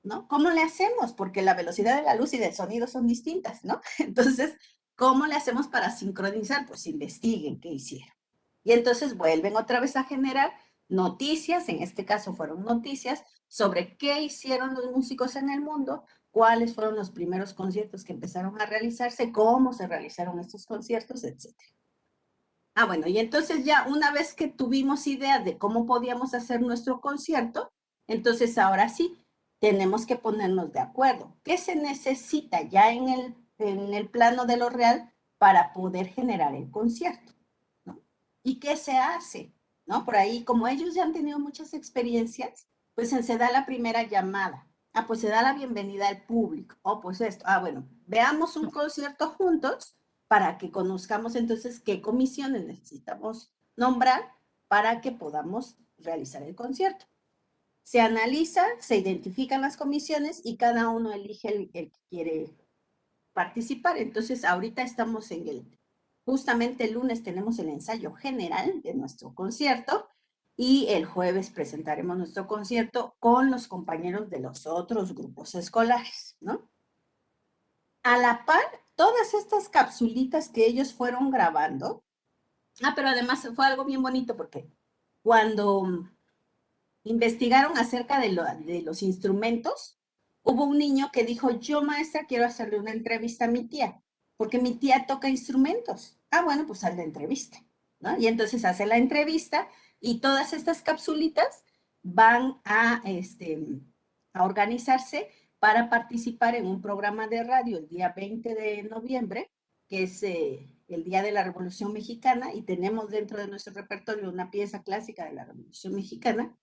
Speaker 7: ¿no? ¿Cómo le hacemos? Porque la velocidad de la luz y del sonido son distintas, ¿no? Entonces, ¿cómo le hacemos para sincronizar? Pues investiguen qué hicieron. Y entonces vuelven otra vez a generar noticias, en este caso fueron noticias, sobre qué hicieron los músicos en el mundo, cuáles fueron los primeros conciertos que empezaron a realizarse, cómo se realizaron estos conciertos, etc. Bueno, y entonces ya una vez que tuvimos idea de cómo podíamos hacer nuestro concierto, entonces ahora sí, tenemos que ponernos de acuerdo. ¿Qué se necesita ya en el plano de lo real para poder generar el concierto? ¿No? ¿Y qué se hace? ¿No? Por ahí, como ellos ya han tenido muchas experiencias, pues se da la primera llamada. Pues se da la bienvenida al público. Pues esto. Bueno, veamos un concierto juntos para que conozcamos entonces qué comisiones necesitamos nombrar para que podamos realizar el concierto. Se analiza, se identifican las comisiones y cada uno elige el que quiere participar. Entonces, ahorita estamos justamente el lunes tenemos el ensayo general de nuestro concierto y el jueves presentaremos nuestro concierto con los compañeros de los otros grupos escolares, ¿no? A la par, todas estas capsulitas que ellos fueron grabando, pero además fue algo bien bonito porque cuando investigaron acerca de los instrumentos, hubo un niño que dijo, yo maestra quiero hacerle una entrevista a mi tía, porque mi tía toca instrumentos. Bueno, pues haz la entrevista, ¿no? Y entonces hace la entrevista y todas estas capsulitas van a organizarse para participar en un programa de radio el día 20 de noviembre, que es el Día de la Revolución Mexicana, y tenemos dentro de nuestro repertorio una pieza clásica de la Revolución Mexicana,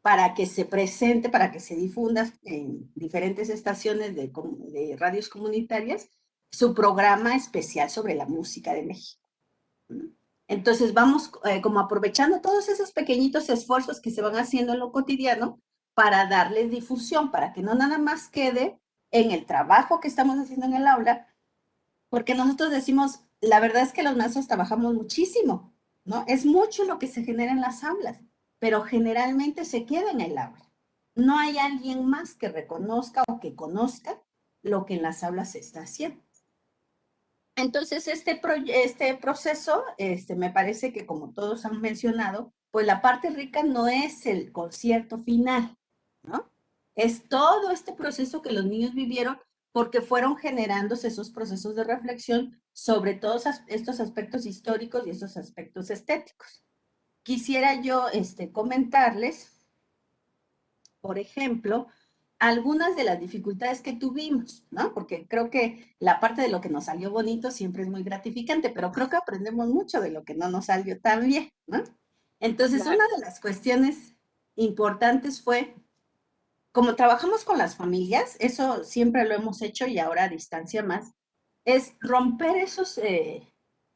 Speaker 7: para que se presente, para que se difunda en diferentes estaciones de radios comunitarias, su programa especial sobre la música de México. Entonces vamos como aprovechando todos esos pequeñitos esfuerzos que se van haciendo en lo cotidiano para darles difusión, para que no nada más quede en el trabajo que estamos haciendo en el aula, porque nosotros decimos, la verdad es que los maestros trabajamos muchísimo, ¿no? Es mucho lo que se genera en las aulas, pero generalmente se queda en el aula. No hay alguien más que reconozca o que conozca lo que en las aulas se está haciendo. Entonces, este proceso, me parece que como todos han mencionado, pues la parte rica no es el concierto final, ¿no? Es todo este proceso que los niños vivieron porque fueron generándose esos procesos de reflexión sobre todos estos aspectos históricos y esos aspectos estéticos. Quisiera yo comentarles, por ejemplo, algunas de las dificultades que tuvimos, ¿no? Porque creo que la parte de lo que nos salió bonito siempre es muy gratificante, pero creo que aprendemos mucho de lo que no nos salió tan bien, ¿no? Entonces,
Speaker 2: Claro.
Speaker 7: una de las cuestiones importantes fue, como trabajamos con las familias, eso siempre lo hemos hecho y ahora a distancia más, es romper esos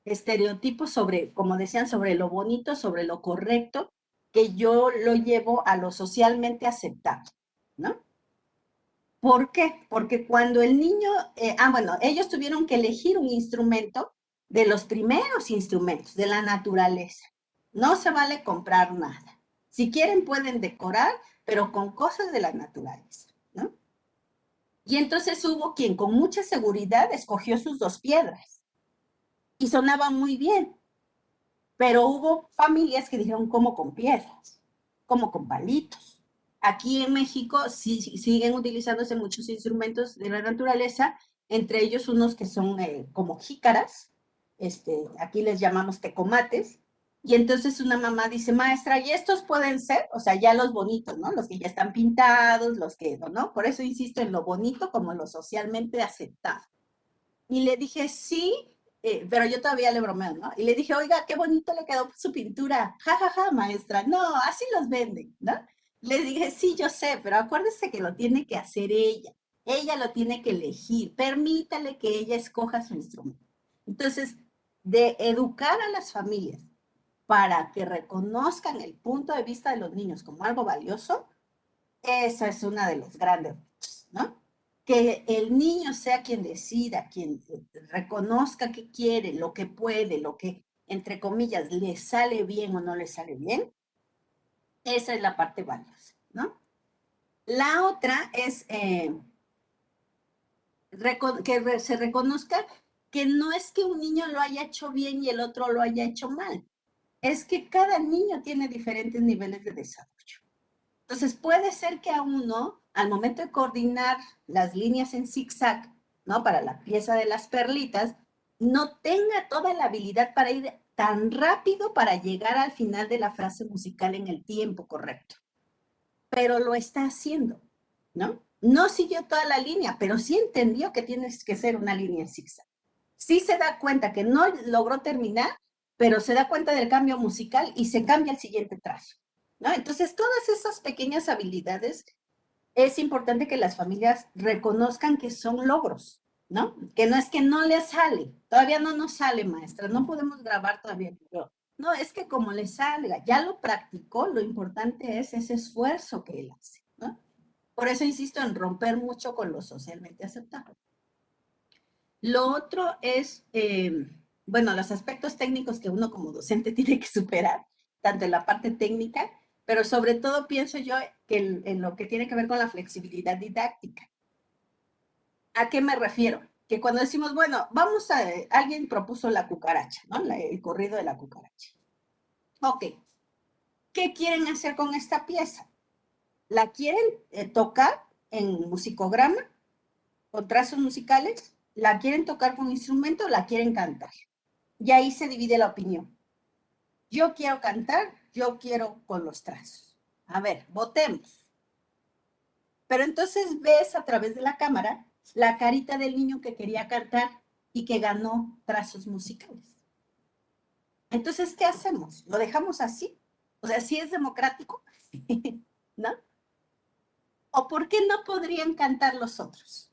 Speaker 7: estereotipos sobre, como decían, sobre lo bonito, sobre lo correcto, que yo lo llevo a lo socialmente aceptable, ¿no? ¿Por qué? Porque cuando el niño, bueno, ellos tuvieron que elegir un instrumento de los primeros instrumentos de la naturaleza. No se vale comprar nada. Si quieren pueden decorar, pero con cosas de la naturaleza, ¿no? Y entonces hubo quien con mucha seguridad escogió sus 2 piedras y sonaba muy bien, pero hubo familias que dijeron, ¿cómo con piedras? ¿Cómo con palitos? Aquí en México sí, siguen utilizándose muchos instrumentos de la naturaleza, entre ellos unos que son como jícaras, aquí les llamamos tecomates, y entonces una mamá dice, maestra, ¿y estos pueden ser? O sea, ya los bonitos, ¿no? Los que ya están pintados, los que, ¿no? Por eso insisto en lo bonito como lo socialmente aceptado. Y le dije, sí, pero yo todavía le bromeo, ¿no? Y le dije, oiga, qué bonito le quedó su pintura. Ja, ja, ja, maestra. No, así los venden, ¿no? Le dije, sí, yo sé, pero acuérdese que lo tiene que hacer ella. Ella lo tiene que elegir. Permítale que ella escoja su instrumento. Entonces, de educar a las familias para que reconozcan el punto de vista de los niños como algo valioso, esa es una de los grandes retos, ¿no? Que el niño sea quien decida, quien reconozca qué quiere, lo que puede, lo que, entre comillas, le sale bien o no le sale bien, esa es la parte valiosa, ¿no? La otra es que se reconozca que no es que un niño lo haya hecho bien y el otro lo haya hecho mal, es que cada niño tiene diferentes niveles de desarrollo. Entonces puede ser que a uno, al momento de coordinar las líneas en zigzag, ¿no? Para la pieza de las perlitas, no tenga toda la habilidad para ir tan rápido para llegar al final de la frase musical en el tiempo correcto. Pero lo está haciendo, ¿no? No siguió toda la línea, pero sí entendió que tienes que ser una línea en zigzag. Sí se da cuenta que no logró terminar, pero se da cuenta del cambio musical y se cambia el siguiente trazo, ¿no? Entonces, todas esas pequeñas habilidades es importante que las familias reconozcan que son logros, ¿no? Que no es que no le sale, todavía no nos sale, maestra, no podemos grabar todavía el video. No, es que como le salga, ya lo practicó, lo importante es ese esfuerzo que él hace, ¿no? Por eso insisto en romper mucho con lo socialmente aceptado. Lo otro es, bueno, los aspectos técnicos que uno como docente tiene que superar, tanto en la parte técnica, pero sobre todo pienso yo que en lo que tiene que ver con la flexibilidad didáctica. ¿A qué me refiero? Que cuando decimos, bueno, vamos a, alguien propuso la cucaracha, ¿no? El corrido de la cucaracha. Ok, ¿qué quieren hacer con esta pieza? ¿La quieren tocar en musicograma, con trazos musicales? ¿La quieren tocar con instrumento o la quieren cantar? Y ahí se divide la opinión. Yo quiero cantar, yo quiero con los trazos. A ver, votemos. Pero entonces ves a través de la cámara la carita del niño que quería cantar y que ganó trazos musicales. Entonces, ¿qué hacemos? ¿Lo dejamos así? O sea, ¿sí es democrático? ¿No? ¿O por qué no podrían cantar los otros?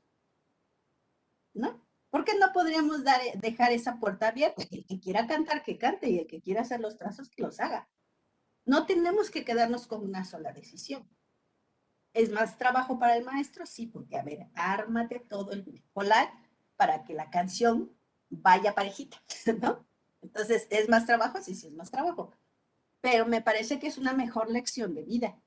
Speaker 7: ¿No? ¿Por qué no podríamos dejar esa puerta abierta? El que quiera cantar, que cante, y el que quiera hacer los trazos, que los haga. No tenemos que quedarnos con una sola decisión. ¿Es más trabajo para el maestro? Sí, porque, a ver, ármate todo el collage para que la canción vaya parejita, ¿no? Entonces, ¿es más trabajo? Sí, sí, es más trabajo. Pero me parece que es una mejor lección de vida,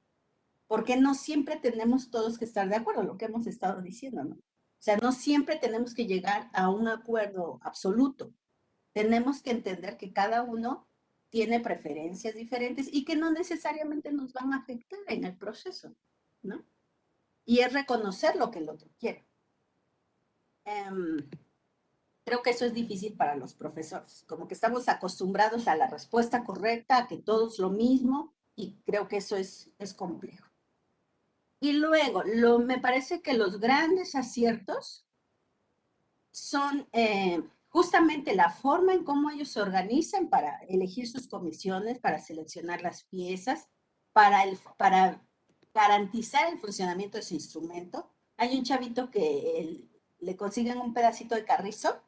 Speaker 7: porque no siempre tenemos todos que estar de acuerdo, lo que hemos estado diciendo, ¿no? sea, no siempre tenemos que llegar a un acuerdo absoluto. Tenemos que entender que cada uno tiene preferencias diferentes y que no necesariamente nos van a afectar en el proceso, ¿no? Y es reconocer lo que el otro quiere. Creo que eso es difícil para los profesores, como que estamos acostumbrados a la respuesta correcta, a que todos lo mismo, y creo que eso es complejo. Y luego, me parece que los grandes aciertos son justamente la forma en cómo ellos se organizan para elegir sus comisiones, para seleccionar las piezas, para garantizar el funcionamiento de su instrumento. Hay un chavito que le consiguen un pedacito de carrizo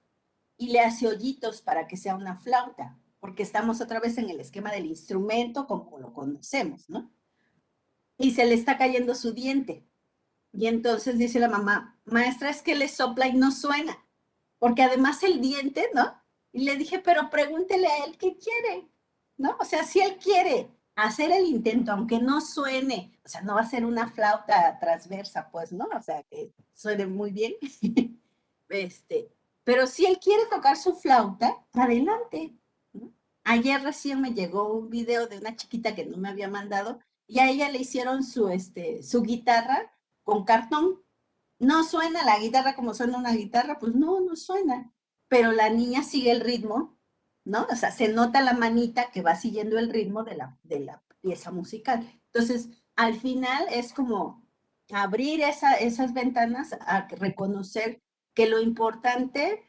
Speaker 7: y le hace hoyitos para que sea una flauta, porque estamos otra vez en el esquema del instrumento como lo conocemos, ¿no? Y se le está cayendo su diente. Y entonces dice la mamá, maestra, es que le sopla y no suena, porque además el diente, ¿no? Y le dije, pero pregúntele a él qué quiere, ¿no? O sea, si él quiere hacer el intento, aunque no suene, o sea, no va a ser una flauta transversa, pues, ¿no? O sea, que suene muy bien. Pero si él quiere tocar su flauta, adelante, ¿no? Ayer recién me llegó un video de una chiquita que no me había mandado y a ella le hicieron su guitarra con cartón. No suena la guitarra como suena una guitarra, pues no, no suena. Pero la niña sigue el ritmo, ¿no? O sea, se nota la manita que va siguiendo el ritmo de la pieza musical. Entonces, al final es como abrir esas ventanas a reconocer que lo importante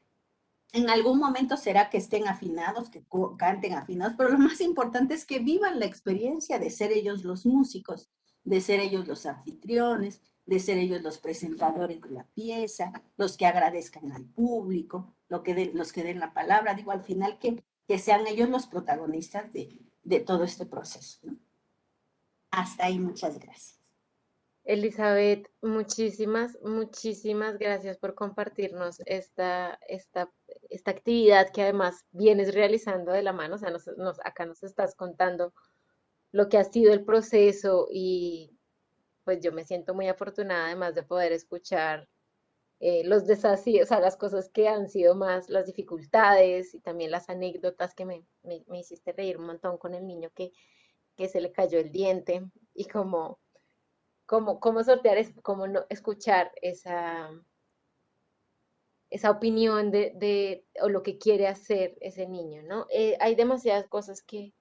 Speaker 7: en algún momento será que estén afinados, que canten afinados, pero lo más importante es que vivan la experiencia de ser ellos los músicos, de ser ellos los anfitriones, de ser ellos los presentadores de la pieza, los que agradezcan al público, los que den la palabra, digo, al final que sean ellos los protagonistas de todo este proceso, ¿no? Hasta ahí, muchas gracias.
Speaker 2: Elizabeth, muchísimas gracias por compartirnos esta actividad que además vienes realizando de la mano. O sea, acá nos estás contando lo que ha sido el proceso y pues yo me siento muy afortunada además de poder escuchar los desafíos, o sea, las cosas que han sido más, las dificultades y también las anécdotas que me hiciste reír un montón con el niño que se le cayó el diente y cómo sortear eso, cómo no escuchar esa opinión o lo que quiere hacer ese niño, ¿no? Hay demasiadas cosas que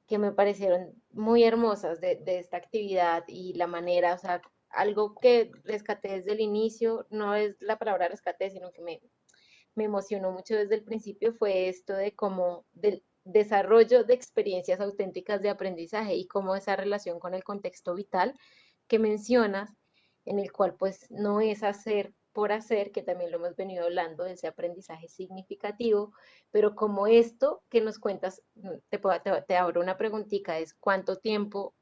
Speaker 2: me parecieron muy hermosas de esta actividad y la manera, o sea, algo que rescaté desde el inicio, no es la palabra rescaté, sino que me emocionó mucho desde el principio, fue esto de cómo, del desarrollo de experiencias auténticas de aprendizaje y cómo esa relación con el contexto vital que mencionas, en el cual pues no es hacer por hacer, que también lo hemos venido hablando de ese aprendizaje significativo, pero como esto que nos cuentas, te abro una preguntita, es ¿cuánto tiempo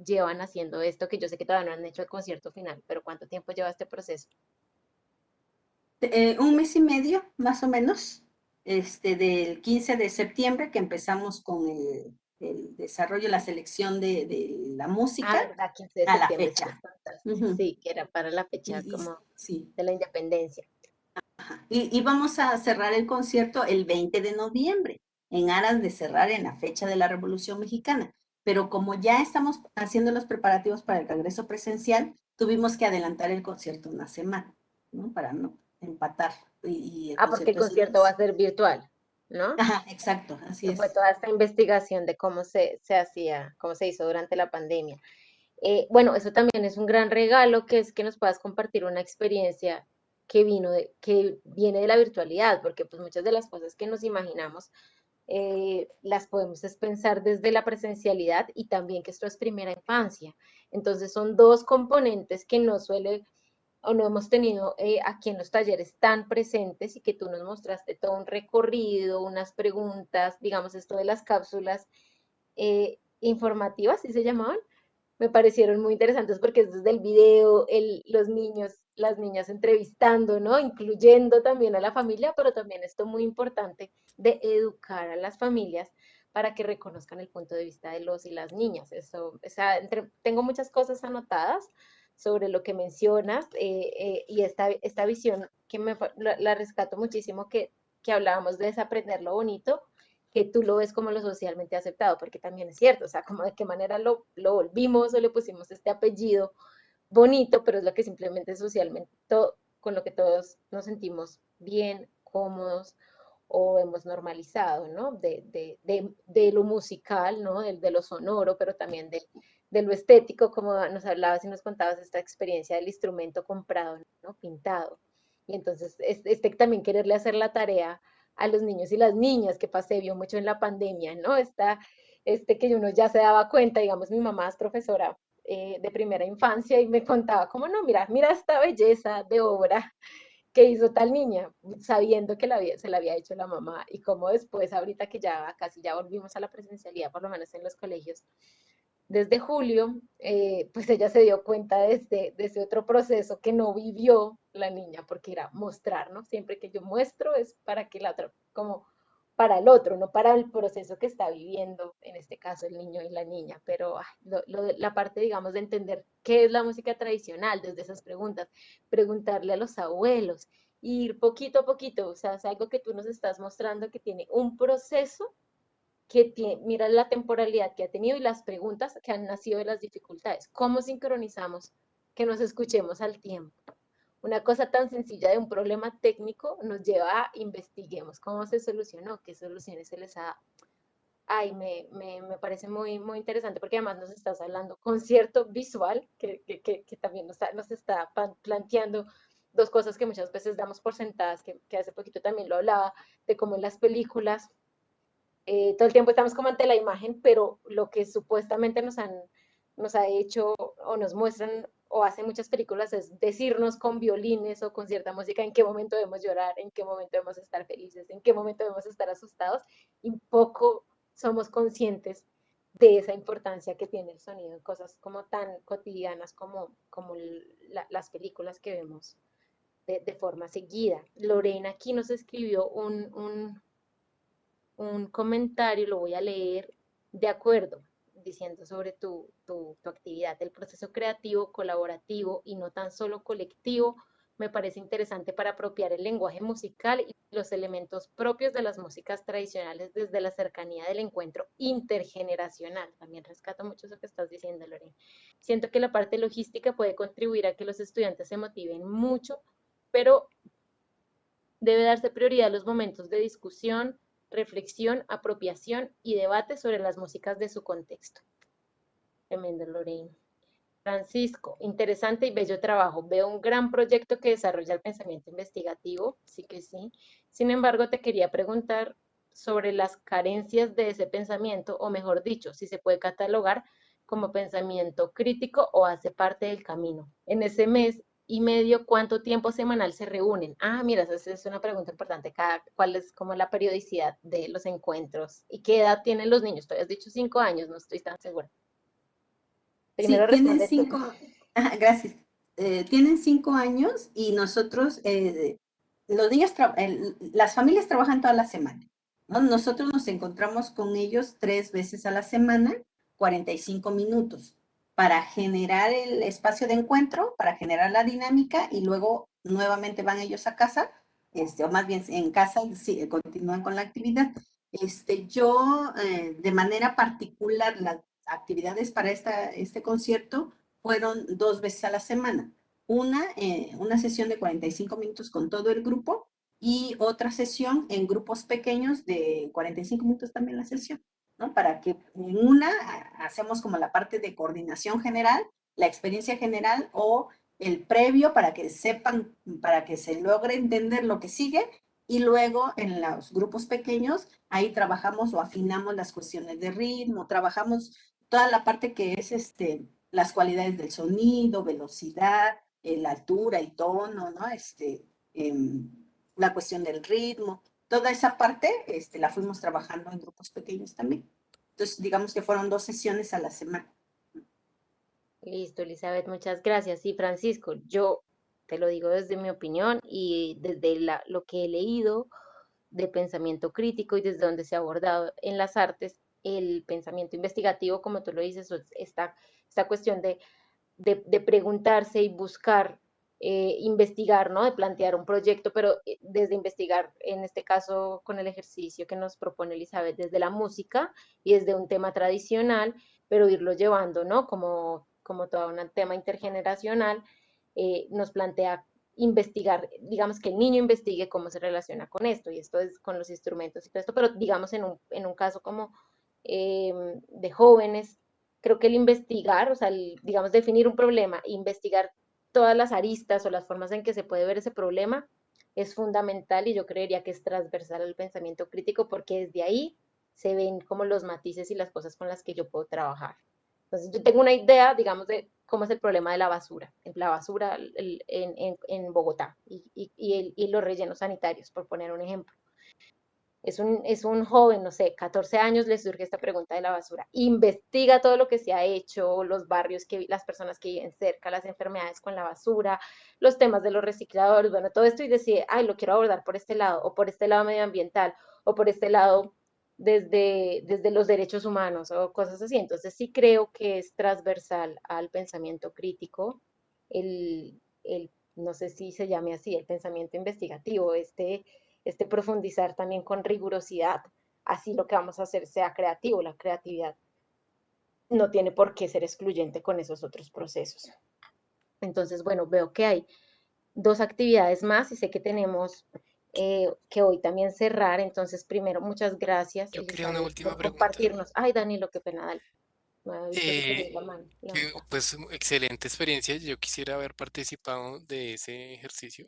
Speaker 2: llevan haciendo esto? Que yo sé que todavía no han hecho el concierto final, pero ¿cuánto tiempo lleva este proceso?
Speaker 7: Un mes y medio, más o menos, del 15 de septiembre que empezamos con el desarrollo, la selección de la
Speaker 2: Ah,
Speaker 7: música
Speaker 2: verdad, 15 de
Speaker 7: a la
Speaker 2: septiembre, sí,
Speaker 7: fecha.
Speaker 2: sí, que era para la fecha como
Speaker 7: Sí.
Speaker 2: de la independencia.
Speaker 7: Y vamos a cerrar el concierto el 20 de noviembre, en aras de cerrar en la fecha de la Revolución Mexicana. Pero como ya estamos haciendo los preparativos para el regreso presencial, tuvimos que adelantar el concierto una semana, ¿no? Para no empatar. Y el
Speaker 2: Ah, porque el
Speaker 7: concierto es el
Speaker 2: concierto va
Speaker 7: 11.
Speaker 2: a ser virtual, ¿no?
Speaker 7: Ajá, exacto, así
Speaker 2: Que fue
Speaker 7: es.
Speaker 2: toda esta investigación de cómo se hacía, cómo se hizo durante la pandemia. Bueno, eso también es un gran regalo, que es que nos puedas compartir una experiencia que viene de la virtualidad, porque pues muchas de las cosas que nos imaginamos las podemos pensar desde la presencialidad y también que esto es primera infancia. Entonces son dos componentes que no suele o no hemos tenido aquí en los talleres tan presentes y que tú nos mostraste todo un recorrido, unas preguntas, digamos esto de las cápsulas informativas, ¿sí se llamaban? Me parecieron muy interesantes porque es desde el video, los niños, las niñas entrevistando, ¿no? Incluyendo también a la familia, pero también esto muy importante de educar a las familias para que reconozcan el punto de vista de los y las niñas. Eso, tengo muchas cosas anotadas, sobre lo que mencionas, y esta visión que la rescato muchísimo, que hablábamos de desaprender lo bonito, que tú lo ves como lo socialmente aceptado, porque también es cierto, o sea, como de qué manera lo volvimos o le pusimos este apellido bonito, pero es lo que simplemente socialmente, con lo que todos nos sentimos bien, cómodos o hemos normalizado, ¿no? De lo musical, ¿no? De lo sonoro, pero también de lo estético, como nos hablabas y nos contabas esta experiencia del instrumento comprado, ¿no? Pintado. Y entonces, también quererle hacer la tarea a los niños y las niñas, que pasé, vio mucho en la pandemia, ¿no? Que uno ya se daba cuenta, digamos, mi mamá es profesora de primera infancia y me contaba, como no, mira esta belleza de obra que hizo tal niña, sabiendo que se la había hecho la mamá, y cómo después, ahorita que ya casi ya volvimos a la presencialidad, por lo menos en los colegios, desde julio, pues ella se dio cuenta de ese otro proceso que no vivió la niña, porque era mostrar, ¿no? Siempre que yo muestro es para que la otra, como para el otro, no para el proceso que está viviendo, en este caso el niño y la niña, pero la parte, digamos, de entender qué es la música tradicional, desde esas preguntas, preguntarle a los abuelos, ir poquito a poquito, o sea, es algo que tú nos estás mostrando que tiene un proceso que tiene, mira la temporalidad que ha tenido y las preguntas que han nacido de las dificultades. ¿Cómo sincronizamos que nos escuchemos al tiempo? Una cosa tan sencilla de un problema técnico nos lleva a investiguemos cómo se solucionó, qué soluciones se les ha dado. Ay, me parece muy, muy interesante, porque además nos estás hablando con cierto visual que también nos está planteando dos cosas que muchas veces damos por sentadas, que hace poquito también lo hablaba, de cómo en las películas todo el tiempo estamos como ante la imagen, pero lo que supuestamente nos ha hecho o nos muestran o hacen muchas películas es decirnos con violines o con cierta música en qué momento debemos llorar, en qué momento debemos estar felices, en qué momento debemos estar asustados, y poco somos conscientes de esa importancia que tiene el sonido en cosas como tan cotidianas como las películas que vemos de forma seguida. Lorena aquí nos escribió un comentario, lo voy a leer de acuerdo, diciendo sobre tu actividad. El proceso creativo, colaborativo y no tan solo colectivo me parece interesante para apropiar el lenguaje musical y los elementos propios de las músicas tradicionales desde la cercanía del encuentro intergeneracional. También rescato mucho eso que estás diciendo, Lorena. Siento que la parte logística puede contribuir a que los estudiantes se motiven mucho, pero debe darse prioridad a los momentos de discusión, reflexión, apropiación y debate sobre las músicas de su contexto. Tremendo, Lorena. Francisco, interesante y bello trabajo. Veo un gran proyecto que desarrolla el pensamiento investigativo, sí que sí. Sin embargo, te quería preguntar sobre las carencias de ese pensamiento, o mejor dicho, si se puede catalogar como pensamiento crítico o hace parte del camino. En ese mes y medio, ¿cuánto tiempo semanal se reúnen? Ah, mira, esa es una pregunta importante. ¿Cuál es como la periodicidad de los encuentros? ¿Y qué edad tienen los niños? Tú has dicho 5 años, no estoy tan segura.
Speaker 7: Sí,
Speaker 2: Primero
Speaker 7: tienen
Speaker 2: responde tú.
Speaker 7: 5, gracias. Tienen 5 años y nosotros, los niños, las familias trabajan toda la semana, ¿no? Nosotros nos encontramos con ellos 3 veces a la semana, 45 minutos, para generar el espacio de encuentro, para generar la dinámica, y luego nuevamente van ellos a casa, o más bien en casa sí, continúan con la actividad. Yo, de manera particular, las actividades para este concierto fueron 2 veces a la semana. Una sesión de 45 minutos con todo el grupo, y otra sesión en grupos pequeños de 45 minutos también la sesión, ¿no? Para que en una hacemos como la parte de coordinación general, la experiencia general o el previo para que sepan, para que se logre entender lo que sigue, y luego en los grupos pequeños ahí trabajamos o afinamos las cuestiones de ritmo, trabajamos toda la parte que es las cualidades del sonido, velocidad, la altura, el tono, ¿no? La cuestión del ritmo, toda esa parte la fuimos trabajando en grupos pequeños también. Entonces, digamos que fueron 2 sesiones a la semana.
Speaker 2: Listo, Elizabeth, muchas gracias. Y Francisco, yo te lo digo desde mi opinión y desde lo que he leído de pensamiento crítico y desde donde se ha abordado en las artes el pensamiento investigativo, como tú lo dices, esta cuestión de preguntarse y buscar, investigar, ¿no? De plantear un proyecto, pero desde investigar, en este caso con el ejercicio que nos propone Elizabeth, desde la música y desde un tema tradicional, pero irlo llevando, ¿no? Como todo un tema intergeneracional, nos plantea investigar, digamos que el niño investigue cómo se relaciona con esto, y esto es con los instrumentos y todo esto, pero digamos en un caso como de jóvenes, creo que el investigar, o sea, digamos, definir un problema, investigar todas las aristas o las formas en que se puede ver ese problema es fundamental, y yo creería que es transversal al pensamiento crítico, porque desde ahí se ven como los matices y las cosas con las que yo puedo trabajar. Entonces, yo tengo una idea, digamos, de cómo es el problema de la basura en Bogotá y los rellenos sanitarios, por poner un ejemplo. Es un joven, no sé, 14 años, le surge esta pregunta de la basura. Investiga todo lo que se ha hecho, los barrios, las personas que viven cerca, las enfermedades con la basura, los temas de los recicladores, bueno, todo esto, y decide, ay, lo quiero abordar por este lado, o por este lado medioambiental, o por este lado desde los derechos humanos, o cosas así. Entonces sí creo que es transversal al pensamiento crítico, no sé si se llame así, el pensamiento investigativo, este profundizar también con rigurosidad, así lo que vamos a hacer sea creativo. La creatividad no tiene por qué ser excluyente con esos otros procesos. Entonces, bueno, veo que hay dos actividades más y sé que tenemos que hoy también cerrar. Entonces, primero, muchas gracias,
Speaker 6: Yo quería una
Speaker 2: Elizabeth,
Speaker 6: última
Speaker 2: por
Speaker 6: pregunta.
Speaker 2: compartirnos. Ay, Danilo, qué pena, dale. No había visto que tenías la
Speaker 6: Eh,
Speaker 2: mano
Speaker 6: que,
Speaker 2: levantada.
Speaker 6: pues excelente experiencia. Yo quisiera haber participado de ese ejercicio.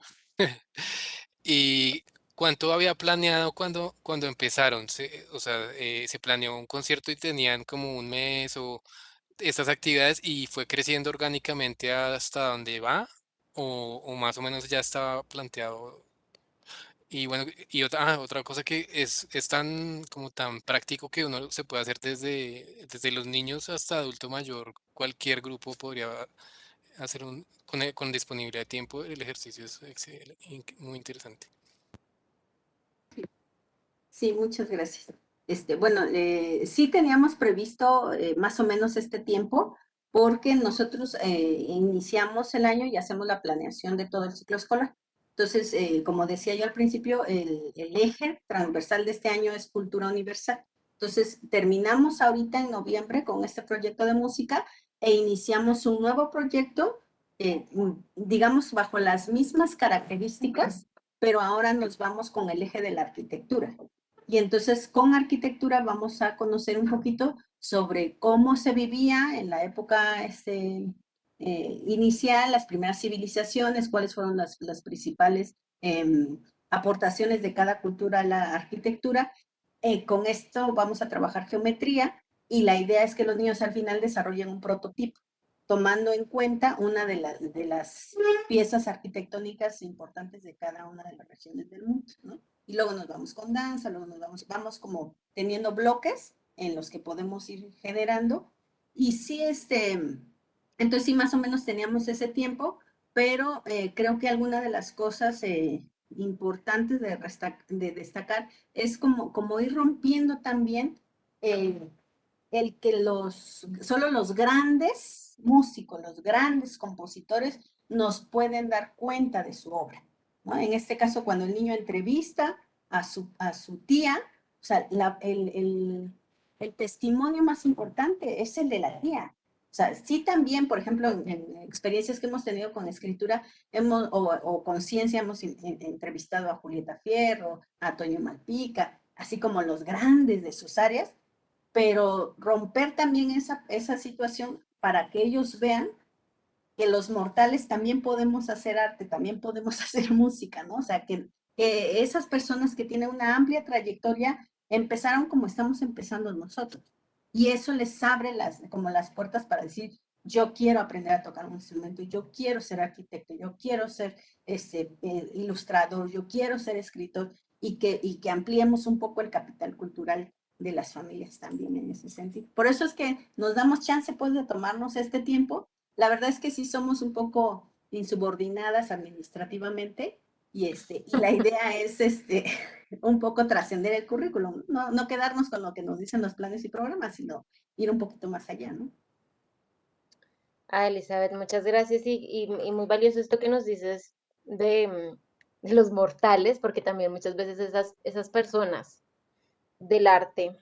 Speaker 6: ¿Y cuánto había planeado cuando empezaron? O sea, ¿se planeó un concierto y tenían como un mes o estas actividades y fue creciendo orgánicamente hasta donde va? O más o menos ya estaba planteado? Y bueno, y otra cosa que es tan como tan práctico que uno se puede hacer desde los niños hasta adulto mayor. Cualquier grupo podría hacer con disponibilidad de tiempo. El ejercicio es muy interesante.
Speaker 7: Sí, muchas gracias. Bueno, sí teníamos previsto más o menos este tiempo, porque nosotros iniciamos el año y hacemos la planeación de todo el ciclo escolar. Entonces, como decía yo al principio, el eje transversal de este año es cultura universal. Entonces, terminamos ahorita en noviembre con este proyecto de música e iniciamos un nuevo proyecto, digamos, bajo las mismas características, pero ahora nos vamos con el eje de la arquitectura. Y entonces con arquitectura vamos a conocer un poquito sobre cómo se vivía en la época inicial, las primeras civilizaciones, cuáles fueron las principales aportaciones de cada cultura a la arquitectura. Con esto vamos a trabajar geometría, y la idea es que los niños al final desarrollen un prototipo, tomando en cuenta una de las piezas arquitectónicas importantes de cada una de las regiones del mundo, ¿no? Y luego nos vamos con danza, luego vamos como teniendo bloques en los que podemos ir generando. Y sí, entonces sí, más o menos teníamos ese tiempo, pero creo que alguna de las cosas importantes de destacar es como ir rompiendo también el que solo los grandes músicos, los grandes compositores nos pueden dar cuenta de su obra, ¿no? En este caso, cuando el niño entrevista a su tía, o sea, el testimonio más importante es el de la tía. O sea, sí también, por ejemplo, en experiencias que hemos tenido con escritura o con ciencia, hemos entrevistado a Julieta Fierro, a Toño Malpica, así como los grandes de sus áreas, pero romper también esa situación para que ellos vean que los mortales también podemos hacer arte, también podemos hacer música, ¿no? O sea, que esas personas que tienen una amplia trayectoria empezaron como estamos empezando nosotros. Y eso les abre como las puertas para decir, yo quiero aprender a tocar un instrumento, yo quiero ser arquitecto, yo quiero ser ilustrador, yo quiero ser escritor, y que ampliemos un poco el capital cultural de las familias también en ese sentido. Por eso es que nos damos chance, pues, de tomarnos este tiempo. La verdad es que sí somos un poco insubordinadas administrativamente, y la idea es un poco trascender el currículum, no quedarnos con lo que nos dicen los planes y programas, sino ir un poquito más allá, ¿no?
Speaker 2: Elizabeth, muchas gracias y muy valioso esto que nos dices de, de los mortales, porque también muchas veces esas personas del arte,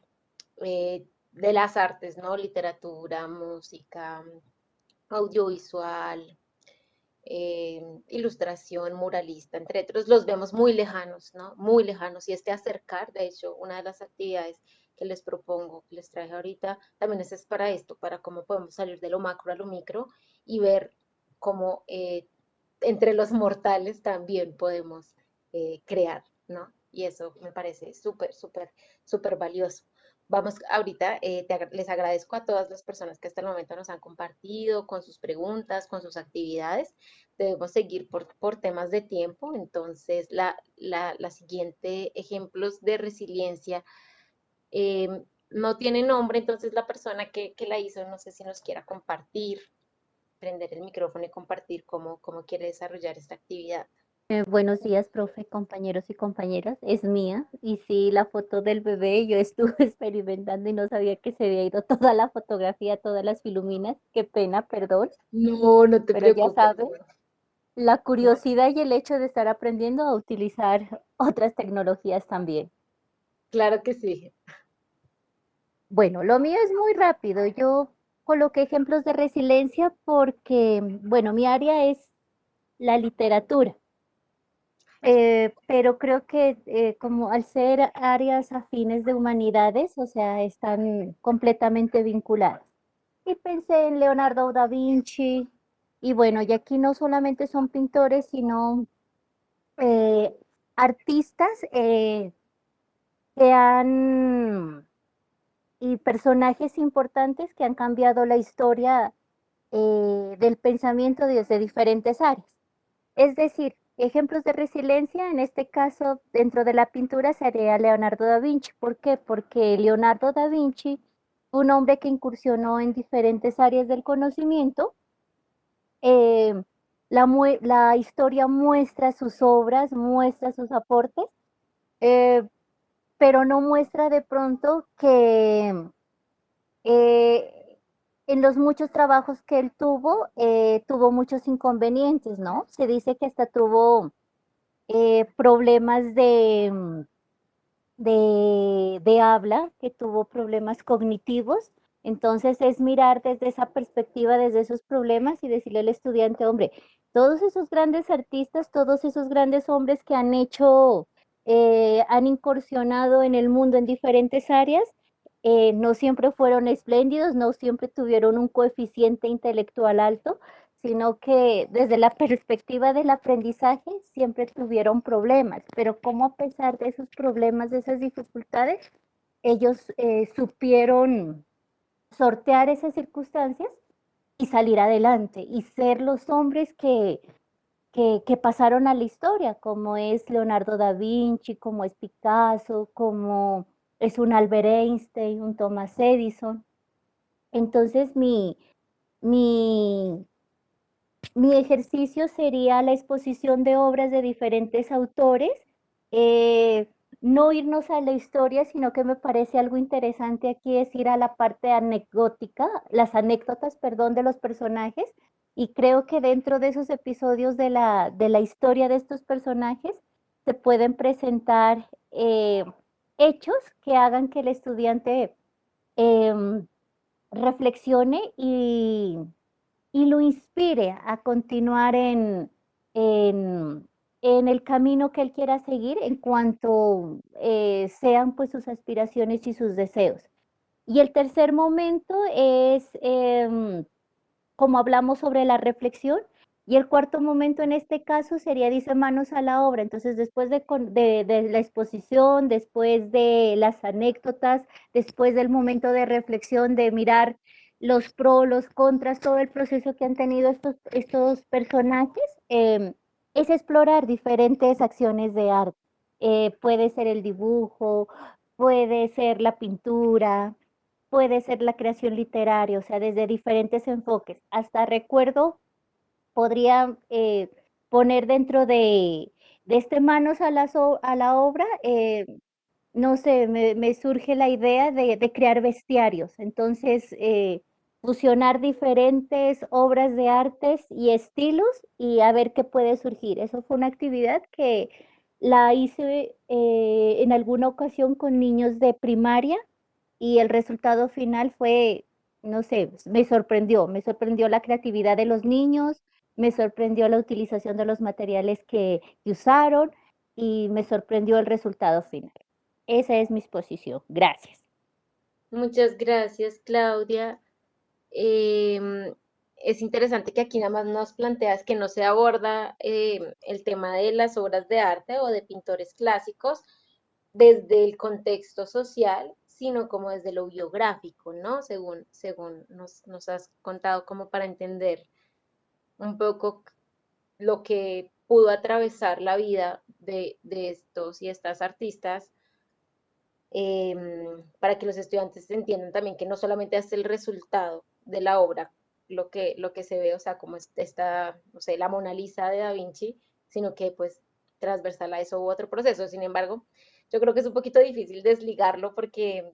Speaker 2: de las artes, ¿no? Literatura, música, audiovisual, ilustración, muralista, entre otros, los vemos muy lejanos, ¿no? Muy lejanos. Y este acercar, de hecho, una de las actividades que les propongo, que les traje ahorita, también es para esto, para cómo podemos salir de lo macro a lo micro y ver cómo entre los mortales también podemos crear, ¿no? Y eso me parece súper, súper, súper valioso. Vamos, ahorita les agradezco a todas las personas que hasta el momento nos han compartido con sus preguntas, con sus actividades. Debemos seguir por temas de tiempo. Entonces, la siguiente ejemplos de resiliencia no tiene nombre, entonces la persona que la hizo, no sé si nos quiera compartir, prender el micrófono y compartir cómo quiere desarrollar esta actividad.
Speaker 4: Buenos días, profe, compañeros y compañeras. Es mía. Y sí, la foto del bebé, yo estuve experimentando y no sabía que se había ido toda la fotografía, todas las filuminas. Qué pena, perdón.
Speaker 2: No, no te
Speaker 4: Pero ya
Speaker 2: preocupes.
Speaker 4: sabes, la curiosidad y el hecho de estar aprendiendo a utilizar otras tecnologías también.
Speaker 2: Claro que sí.
Speaker 4: Bueno, lo mío es muy rápido. Yo coloqué ejemplos de resiliencia porque, bueno, mi área es la literatura. Pero creo que como al ser áreas afines de humanidades, o sea, están completamente vinculadas. Y pensé en Leonardo da Vinci, y bueno, y aquí no solamente son pintores, sino eh, artistas que han, y personajes importantes que han cambiado la historia del pensamiento desde diferentes áreas. Es decir, ejemplos de resiliencia, en este caso, dentro de la pintura sería Leonardo da Vinci. ¿Por qué? Porque Leonardo da Vinci fue un hombre que incursionó en diferentes áreas del conocimiento. Eh, la historia muestra sus obras, muestra sus aportes, eh, pero no muestra de pronto que en los muchos trabajos que él tuvo, tuvo muchos inconvenientes, ¿no? Se dice que hasta tuvo problemas de habla, que tuvo problemas cognitivos. Entonces es mirar desde esa perspectiva, desde esos problemas y decirle al estudiante, hombre, todos esos grandes artistas, todos esos grandes hombres que han hecho, han incursionado en el mundo en diferentes áreas, no siempre fueron espléndidos, no siempre tuvieron un coeficiente intelectual alto, sino que desde la perspectiva del aprendizaje siempre tuvieron problemas, pero cómo a pesar de esos problemas, de esas dificultades, ellos supieron sortear esas circunstancias y salir adelante y ser los hombres que pasaron a la historia, como es Leonardo da Vinci, como es Picasso, como es un Albert Einstein, un Thomas Edison. Entonces mi, mi ejercicio sería la exposición de obras de diferentes autores, eh, no irnos a la historia, sino que me parece algo interesante aquí es ir a la parte anecdótica, las anécdotas, perdón, de los personajes, y creo que dentro de esos episodios de la historia de estos personajes se pueden presentar hechos que hagan que el estudiante em, reflexione y lo inspire a continuar en, en el camino que él quiera seguir en cuanto sean pues sus aspiraciones y sus deseos. Y el tercer momento es como hablamos sobre la reflexión, y el cuarto momento en este caso sería, dice, manos a la obra. Entonces, después de la exposición, después de las anécdotas, después del momento de reflexión, de mirar los pros, los contras, todo el proceso que han tenido estos personajes, es explorar diferentes acciones de arte. Puede ser el dibujo, puede ser la pintura, puede ser la creación literaria, o sea, desde diferentes enfoques. Hasta recuerdo, podría poner dentro de este manos a la obra, no sé, me surge la idea de crear bestiarios. Entonces, fusionar diferentes obras de artes y estilos y a ver qué puede surgir. Eso fue una actividad que la hice en alguna ocasión con niños de primaria y el resultado final fue, no sé, me sorprendió la creatividad de los niños, me sorprendió la utilización de los materiales que usaron y me sorprendió el resultado final. Esa es mi exposición. Gracias.
Speaker 2: Muchas gracias, Claudia. Em, es interesante que aquí nada más nos planteas que no se aborda el tema de las obras de arte o de pintores clásicos desde el contexto social, sino como desde lo biográfico, ¿no? Según nos has contado, como para entender un poco lo que pudo atravesar la vida de estos y estas artistas, para que los estudiantes entiendan también que no solamente es el resultado de la obra lo que se ve, o sea, como esta, no sé, la Mona Lisa de Da Vinci, sino que pues transversal a eso hubo otro proceso. Sin embargo, yo creo que es un poquito difícil desligarlo porque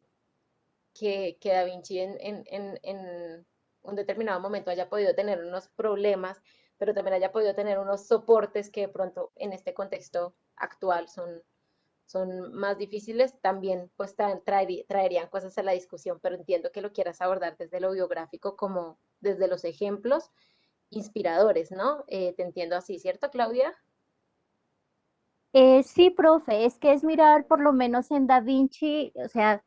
Speaker 2: que Da Vinci en un determinado momento haya podido tener unos problemas, pero también haya podido tener unos soportes que de pronto en este contexto actual son más difíciles, también pues traerían cosas a la discusión, pero entiendo que lo quieras abordar desde lo biográfico como desde los ejemplos inspiradores, ¿no? Te entiendo así, ¿cierto, Claudia?
Speaker 4: Sí, profe, es que es mirar por lo menos en Da Vinci, o sea,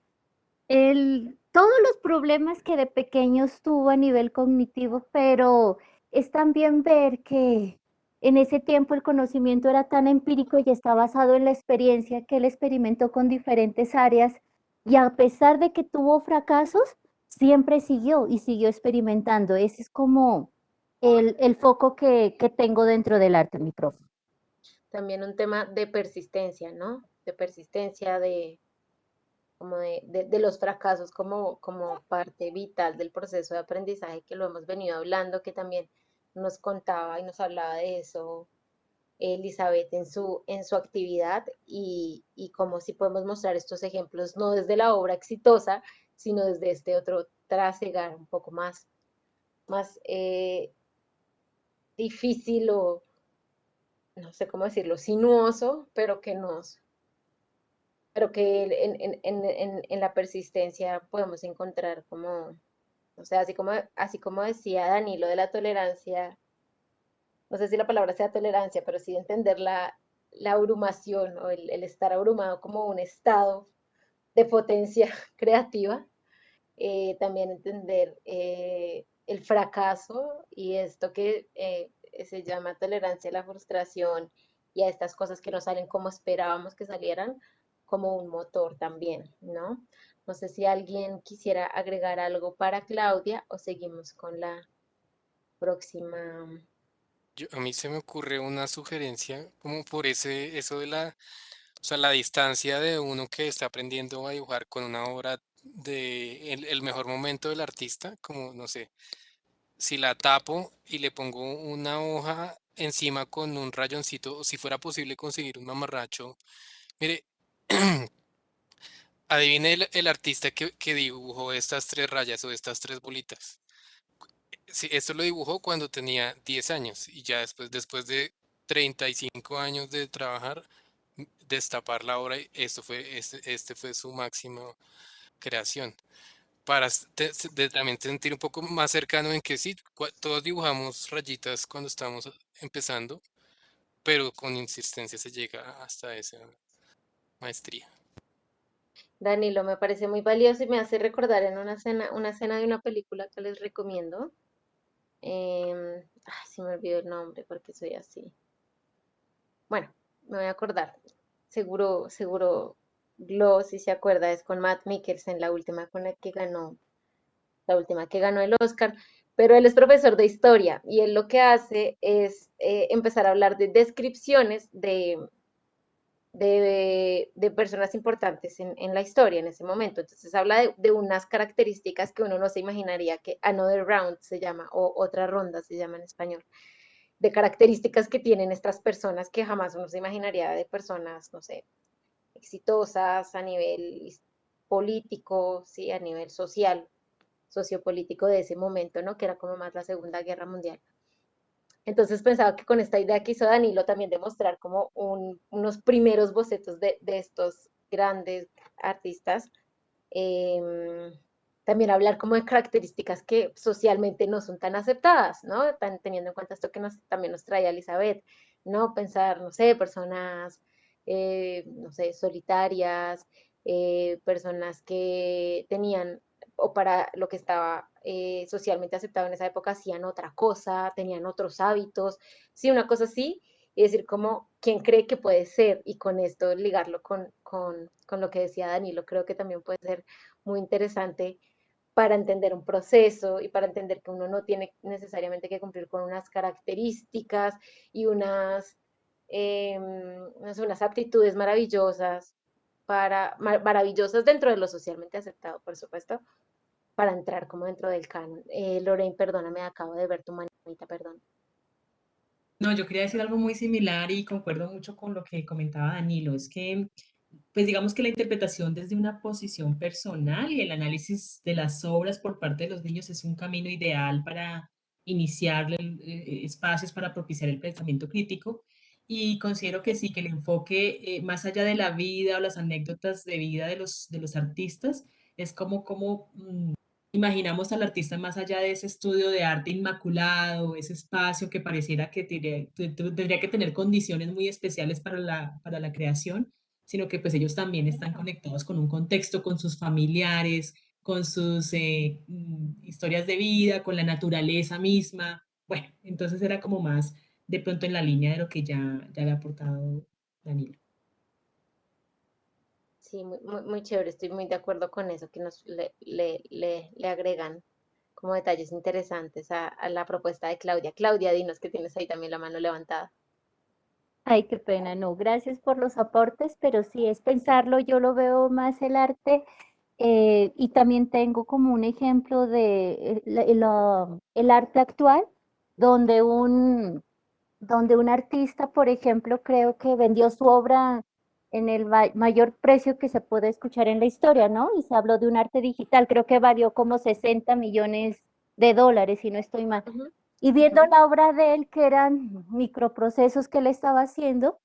Speaker 4: todos los problemas que de pequeños tuvo a nivel cognitivo, pero es también ver que en ese tiempo el conocimiento era tan empírico y está basado en la experiencia que él experimentó con diferentes áreas y a pesar de que tuvo fracasos, siempre siguió y siguió experimentando. Ese es como el foco que tengo dentro del arte, mi profe.
Speaker 2: También un tema de persistencia, ¿no? De persistencia, como de los fracasos como parte vital del proceso de aprendizaje que lo hemos venido hablando, que también nos contaba y nos hablaba de eso Elizabeth en su actividad y cómo si podemos mostrar estos ejemplos no desde la obra exitosa, sino desde este otro trasegar un poco más difícil o no sé cómo decirlo, sinuoso, pero que en la persistencia podemos encontrar como, o sea, así como decía Dani, lo de la tolerancia, no sé si la palabra sea tolerancia, pero sí entender la abrumación o el estar abrumado como un estado de potencia creativa, también entender el fracaso y esto que se llama tolerancia a la frustración y a estas cosas que no salen como esperábamos que salieran, como un motor también, ¿no? No sé si alguien quisiera agregar algo para Claudia o seguimos con la próxima.
Speaker 6: A mí se me ocurre una sugerencia como por eso de o sea, la distancia de uno que está aprendiendo a dibujar con una obra de el mejor momento del artista, como no sé, si la tapo y le pongo una hoja encima con un rayoncito, o si fuera posible conseguir un mamarracho. Mire, adivine el artista que dibujó estas tres rayas o estas tres bolitas. Sí, esto lo dibujó cuando tenía 10 años y ya después de 35 años de trabajar, destapar la obra, y este fue su máxima creación. Para también sentir un poco más cercano en que sí, todos dibujamos rayitas cuando estamos empezando, pero con insistencia se llega hasta esa maestría.
Speaker 2: Danilo, me parece muy valioso y me hace recordar en una escena de una película que les recomiendo. Ay, se me olvidó el nombre porque soy así. Bueno, me voy a acordar. Seguro, Glo, si se acuerda, es con Matt Mikkelsen, la última con la última que ganó el Oscar. Pero él es profesor de historia y él lo que hace es empezar a hablar de descripciones de personas importantes en la historia en ese momento. Entonces habla de unas características que uno no se imaginaría que Another Round se llama, o otra ronda se llama en español, de características que tienen estas personas que jamás uno se imaginaría de personas, no sé, exitosas a nivel político, sí, a nivel social. sociopolítico de ese momento, ¿no? Que era como más la Segunda Guerra Mundial. Entonces pensaba que con esta idea que hizo Danilo también de mostrar como unos primeros bocetos de estos grandes artistas, em, también hablar como de características que socialmente no son tan aceptadas, ¿no? Teniendo en cuenta esto que también nos trae Elizabeth, ¿no? Pensar, no sé, personas, no sé, solitarias, personas que tenían, o para lo que estaba socialmente aceptado en esa época, hacían otra cosa, tenían otros hábitos, sí, una cosa así, y decir como, ¿quién cree que puede ser? Y con esto ligarlo con lo que decía Danilo, creo que también puede ser muy interesante para entender un proceso y para entender que uno no tiene necesariamente que cumplir con unas características y no sé, unas aptitudes maravillosas maravillosas dentro de lo socialmente aceptado, por supuesto, para entrar como dentro del canon. Lorraine, perdóname, acabo de ver tu manita, perdón.
Speaker 1: No, yo quería decir algo muy similar y concuerdo mucho con lo que comentaba Danilo. Es que, pues digamos que la interpretación desde una posición personal y el análisis de las obras por parte de los niños es un camino ideal para iniciar espacios para propiciar el pensamiento crítico. Y considero que sí, que el enfoque más allá de la vida o las anécdotas de vida de los artistas es como imaginamos al artista más allá de ese estudio de arte inmaculado, ese espacio que pareciera que tendría que tener condiciones muy especiales para la creación, sino que pues ellos también están conectados con un contexto, con sus familiares, con sus historias de vida, con la naturaleza misma. Bueno, entonces era como más de pronto en la línea de lo que ya había aportado Danilo.
Speaker 2: Sí, muy chévere, estoy muy de acuerdo con eso, que le agregan como detalles interesantes a la propuesta de Claudia. Claudia, dinos que tienes ahí también la mano levantada.
Speaker 4: Ay, qué pena, no, gracias por los aportes, pero sí es pensarlo, yo lo veo más el arte y también tengo como un ejemplo de el arte actual, donde donde un artista, por ejemplo, creo que vendió su obra en el mayor precio que se puede escuchar en la historia, ¿no? Y se habló de un arte digital, creo que valió como 60 millones de dólares, si no estoy mal.
Speaker 2: Ujú,
Speaker 4: Y viendo
Speaker 2: ujú.
Speaker 4: la obra de él, que eran microprocesos que él estaba haciendo,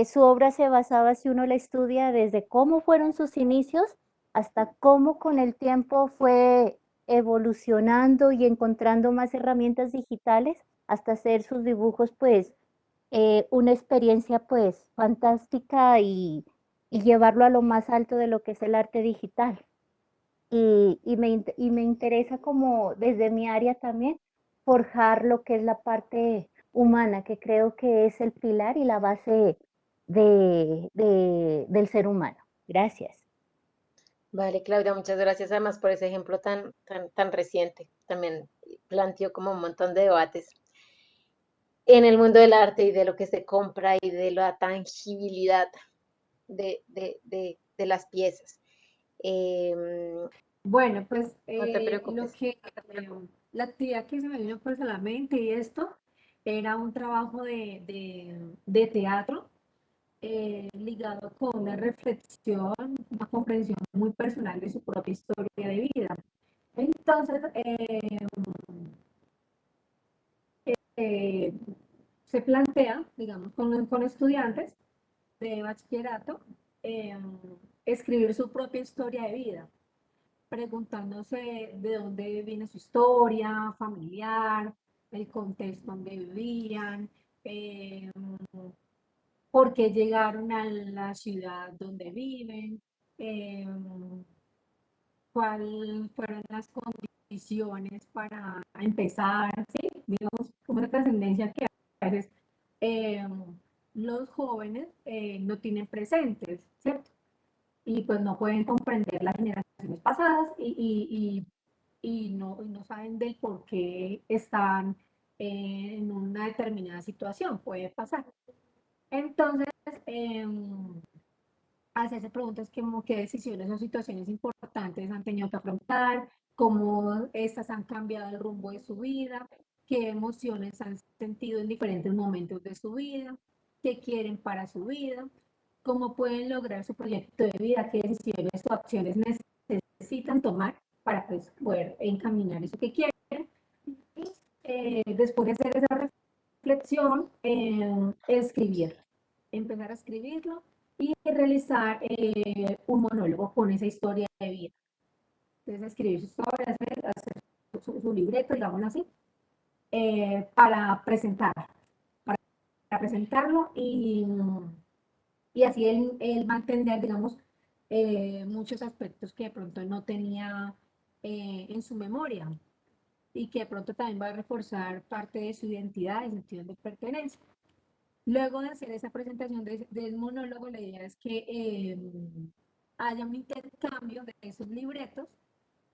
Speaker 4: su obra se basaba, si uno la estudia, desde cómo fueron sus inicios hasta cómo con el tiempo fue evolucionando y encontrando más herramientas digitales hasta hacer sus dibujos, pues, una experiencia, pues, fantástica y llevarlo a lo más alto de lo que es el arte digital. Y me interesa como desde mi área también forjar lo que es la parte humana, que creo que es el pilar y la base del ser humano. Gracias.
Speaker 2: Vale, Claudia, muchas gracias además por ese ejemplo tan reciente. También planteó como un montón de debates en el mundo del arte y de lo que se compra y de la tangibilidad de las piezas.
Speaker 8: Bueno, pues
Speaker 2: No te
Speaker 8: lo
Speaker 2: preocupes.
Speaker 8: que la actividad que se me vino pues a la mente y esto era un trabajo de teatro ligado con una reflexión, una comprensión muy personal de su propia historia de vida. Entonces, eh, se plantea, digamos, con estudiantes de bachillerato, eh, escribir su propia historia de vida, preguntándose de dónde viene su historia familiar, el contexto donde vivían, eh, por qué llegaron a la ciudad donde viven, eh, cuáles fueron las condiciones para empezar, ¿sí? Digamos, como una trascendencia que a veces eh, los jóvenes no tienen presentes, ¿cierto? Y pues no pueden comprender las generaciones pasadas y no saben del por qué están en una determinada situación, puede pasar. Entonces, eh, hacerse preguntas como qué decisiones o situaciones importantes han tenido que afrontar, cómo estas han cambiado el rumbo de su vida, qué emociones han sentido en diferentes momentos de su vida, qué quieren para su vida, cómo pueden lograr su proyecto de vida, qué decisiones o acciones necesitan tomar para pues poder encaminar eso que quieren. Y después de hacer esa reflexión, escribir, empezar a escribirlo y realizar un monólogo con esa historia de vida. Entonces escribir su historia, hacer su libreto, digámoslo así, para presentarlo y así él va a entender, digamos, muchos aspectos que de pronto no tenía en su memoria y que de pronto también va a reforzar parte de su identidad y sentido de pertenencia. Luego de hacer esa presentación del monólogo, la idea es que haya un intercambio de esos libretos,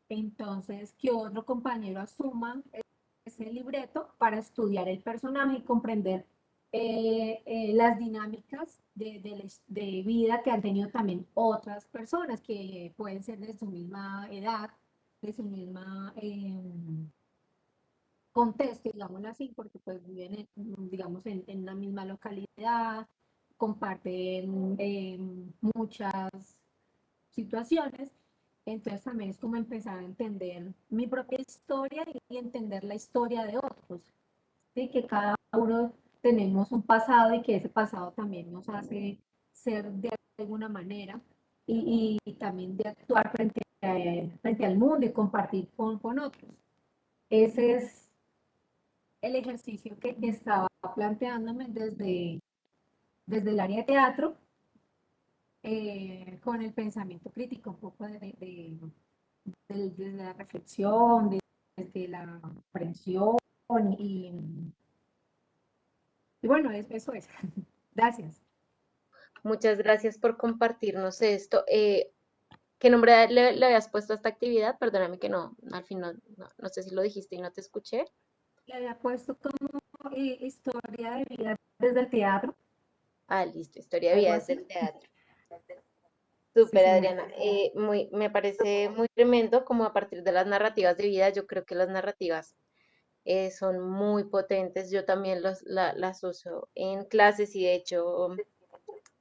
Speaker 8: entonces que otro compañero asuma ese libreto para estudiar el personaje y comprender las dinámicas de vida que han tenido también otras personas que pueden ser de su misma edad, de su misma contexto, digámoslo así, porque pues viven, digamos, en la misma localidad, comparten muchas situaciones. Entonces también es como empezar a entender mi propia historia y entender la historia de otros. ¿Sí? Que cada uno tenemos un pasado y que ese pasado también nos hace ser de alguna manera y también de actuar frente al mundo y compartir con otros. Ese es el ejercicio que estaba planteándome desde el área de teatro, con el pensamiento crítico, un poco desde la reflexión, desde la comprensión y, y bueno, eso es. Gracias.
Speaker 2: Muchas gracias por compartirnos esto. ¿Qué nombre le habías puesto a esta actividad? Perdóname que no, al final no sé si lo dijiste y no te escuché.
Speaker 8: Le había puesto como historia de vida desde el teatro,
Speaker 2: Ah, listo, historia de
Speaker 8: algo
Speaker 2: vida desde
Speaker 8: así.
Speaker 2: el teatro.
Speaker 8: Sí,
Speaker 2: Súper,
Speaker 8: señora.
Speaker 2: Adriana. Me parece muy tremendo como a partir de las narrativas de vida, yo creo que las narrativas son muy potentes. Yo también las uso en clases y de hecho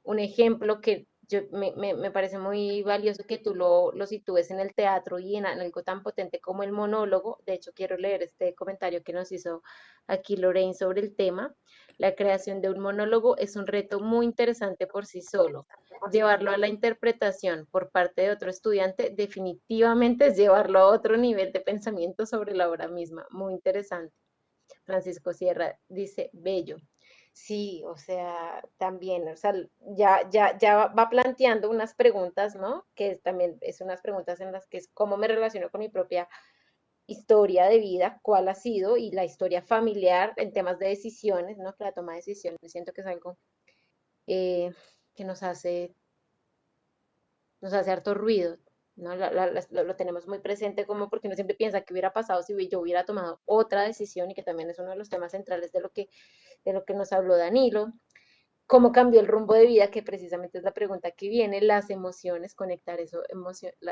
Speaker 2: un ejemplo que me parece muy valioso que tú lo sitúes en el teatro y en algo tan potente como el monólogo. De hecho, quiero leer este comentario que nos hizo aquí Lorraine sobre el tema. La creación de un monólogo es un reto muy interesante por sí solo. Llevarlo a la interpretación por parte de otro estudiante definitivamente es llevarlo a otro nivel de pensamiento sobre la obra misma. Muy interesante. Francisco Sierra dice, bello. Sí, o sea, también, o sea, ya va planteando unas preguntas, ¿no? Que también es unas preguntas en las que es cómo me relaciono con mi propia historia de vida, cuál ha sido, y la historia familiar en temas de decisiones, ¿no? Que la toma de decisiones, siento que es algo eh, que nos hace harto ruido, ¿no? Lo tenemos muy presente como porque uno siempre piensa que hubiera pasado si yo hubiera tomado otra decisión y que también es uno de los temas centrales de lo que nos habló Danilo. ¿Cómo cambió el rumbo de vida? Que precisamente es la pregunta que viene, las emociones, conectar eso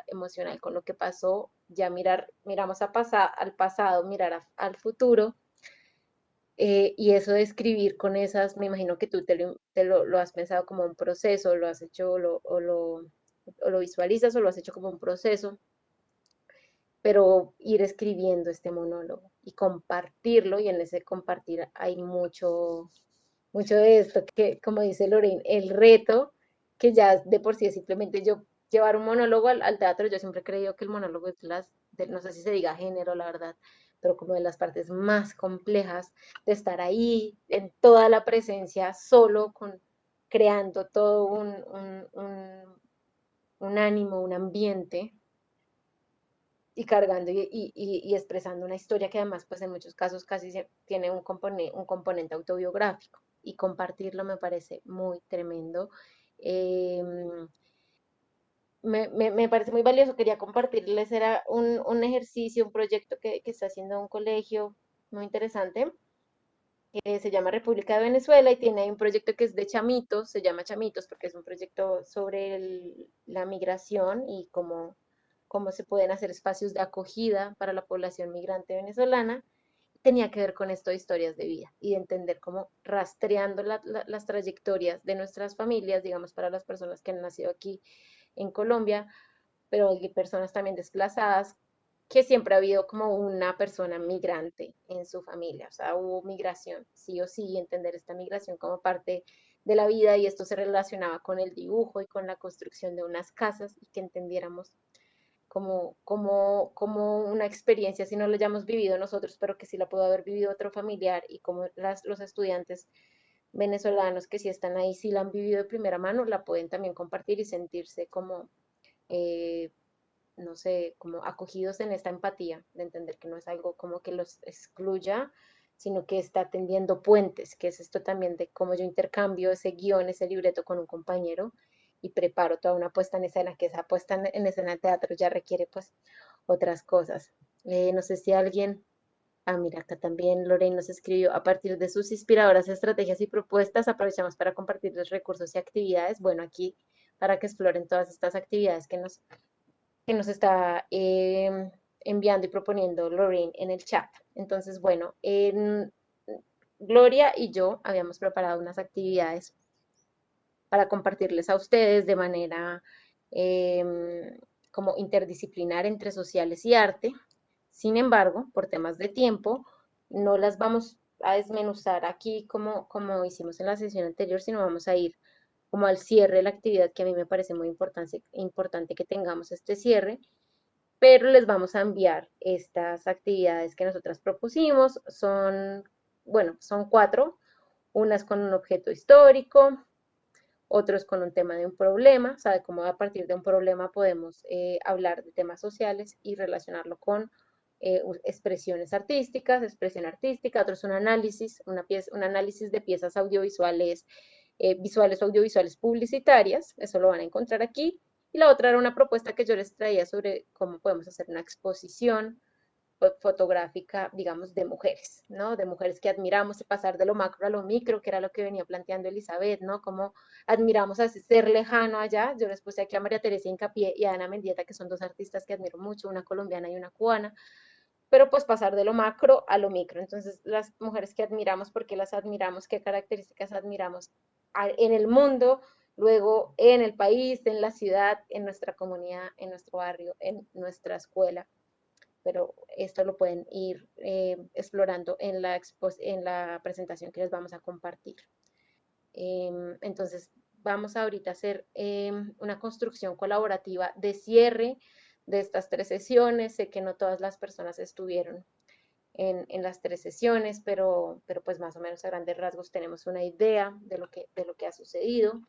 Speaker 2: emocional con lo que pasó, ya miramos al pasado, mirar al futuro, y eso de escribir con esas, me imagino que tú lo has pensado como un proceso, lo has hecho o lo visualizas o lo has hecho como un proceso, pero ir escribiendo este monólogo y compartirlo, y en ese compartir hay mucho de esto, que como dice Lorraine, el reto, que ya de por sí es simplemente yo llevar un monólogo al teatro. Yo siempre he creído que el monólogo es no sé si se diga género, la verdad, pero como de las partes más complejas de estar ahí en toda la presencia, solo creando todo un ánimo, un ambiente y cargando y expresando una historia que además pues en muchos casos casi tiene un componente autobiográfico, y compartirlo me parece muy tremendo. Me parece muy valioso, quería compartirles, era un ejercicio, un proyecto que está haciendo un colegio muy interesante, que se llama República de Venezuela, y tiene ahí un proyecto que es de chamitos, se llama Chamitos porque es un proyecto sobre la migración y cómo se pueden hacer espacios de acogida para la población migrante venezolana. Tenía que ver con esto de historias de vida y de entender cómo rastreando las trayectorias de nuestras familias, digamos, para las personas que han nacido aquí en Colombia, pero hay personas también desplazadas, que siempre ha habido como una persona migrante en su familia, o sea, hubo migración, sí o sí, entender esta migración como parte de la vida y esto se relacionaba con el dibujo y con la construcción de unas casas y que entendiéramos como una experiencia, si no lo hayamos vivido nosotros, pero que sí la pudo haber vivido otro familiar y como los estudiantes venezolanos que sí están ahí, sí la han vivido de primera mano, la pueden también compartir y sentirse como eh, no sé, como acogidos en esta empatía, de entender que no es algo como que los excluya, sino que está tendiendo puentes, que es esto también de cómo yo intercambio ese guión, ese libreto con un compañero y preparo toda una puesta en escena, que esa puesta en escena de teatro ya requiere pues otras cosas. No sé si alguien, mira, acá también Lorraine nos escribió, a partir de sus inspiradoras estrategias y propuestas, aprovechamos para compartir los recursos y actividades, bueno, aquí para que exploren todas estas actividades que nos está enviando y proponiendo Lorraine en el chat. Entonces, bueno, Gloria y yo habíamos preparado unas actividades para compartirles a ustedes de manera como interdisciplinar entre sociales y arte. Sin embargo, por temas de tiempo, no las vamos a desmenuzar aquí como hicimos en la sesión anterior, sino vamos a ir como al cierre de la actividad, que a mí me parece muy importante que tengamos este cierre, pero les vamos a enviar estas actividades que nosotras propusimos. Bueno, son 4, unas con un objeto histórico, otros con un tema de un problema, o sea, de cómo a partir de un problema podemos hablar de temas sociales y relacionarlo con expresiones artísticas, expresión artística, otros un análisis, un análisis de piezas audiovisuales, visuales o audiovisuales publicitarias, eso lo van a encontrar aquí, y la otra era una propuesta que yo les traía sobre cómo podemos hacer una exposición fotográfica, digamos, de mujeres, ¿no? De mujeres que admiramos y pasar de lo macro a lo micro, que era lo que venía planteando Elizabeth, ¿no? Cómo admiramos a ese ser lejano allá. Yo les puse aquí a María Teresa Incapié y a Ana Mendieta, que son 2 artistas que admiro mucho, una colombiana y una cubana, pero pues pasar de lo macro a lo micro. Entonces, las mujeres que admiramos, ¿por qué las admiramos? ¿Qué características admiramos en el mundo? Luego en el país, en la ciudad, en nuestra comunidad, en nuestro barrio, en nuestra escuela, pero esto lo pueden ir explorando en la presentación que les vamos a compartir. Entonces, vamos ahorita a hacer una construcción colaborativa de cierre de estas 3 sesiones. Sé que no todas las personas estuvieron en las 3 sesiones, pero pues más o menos a grandes rasgos tenemos una idea de lo que ha sucedido.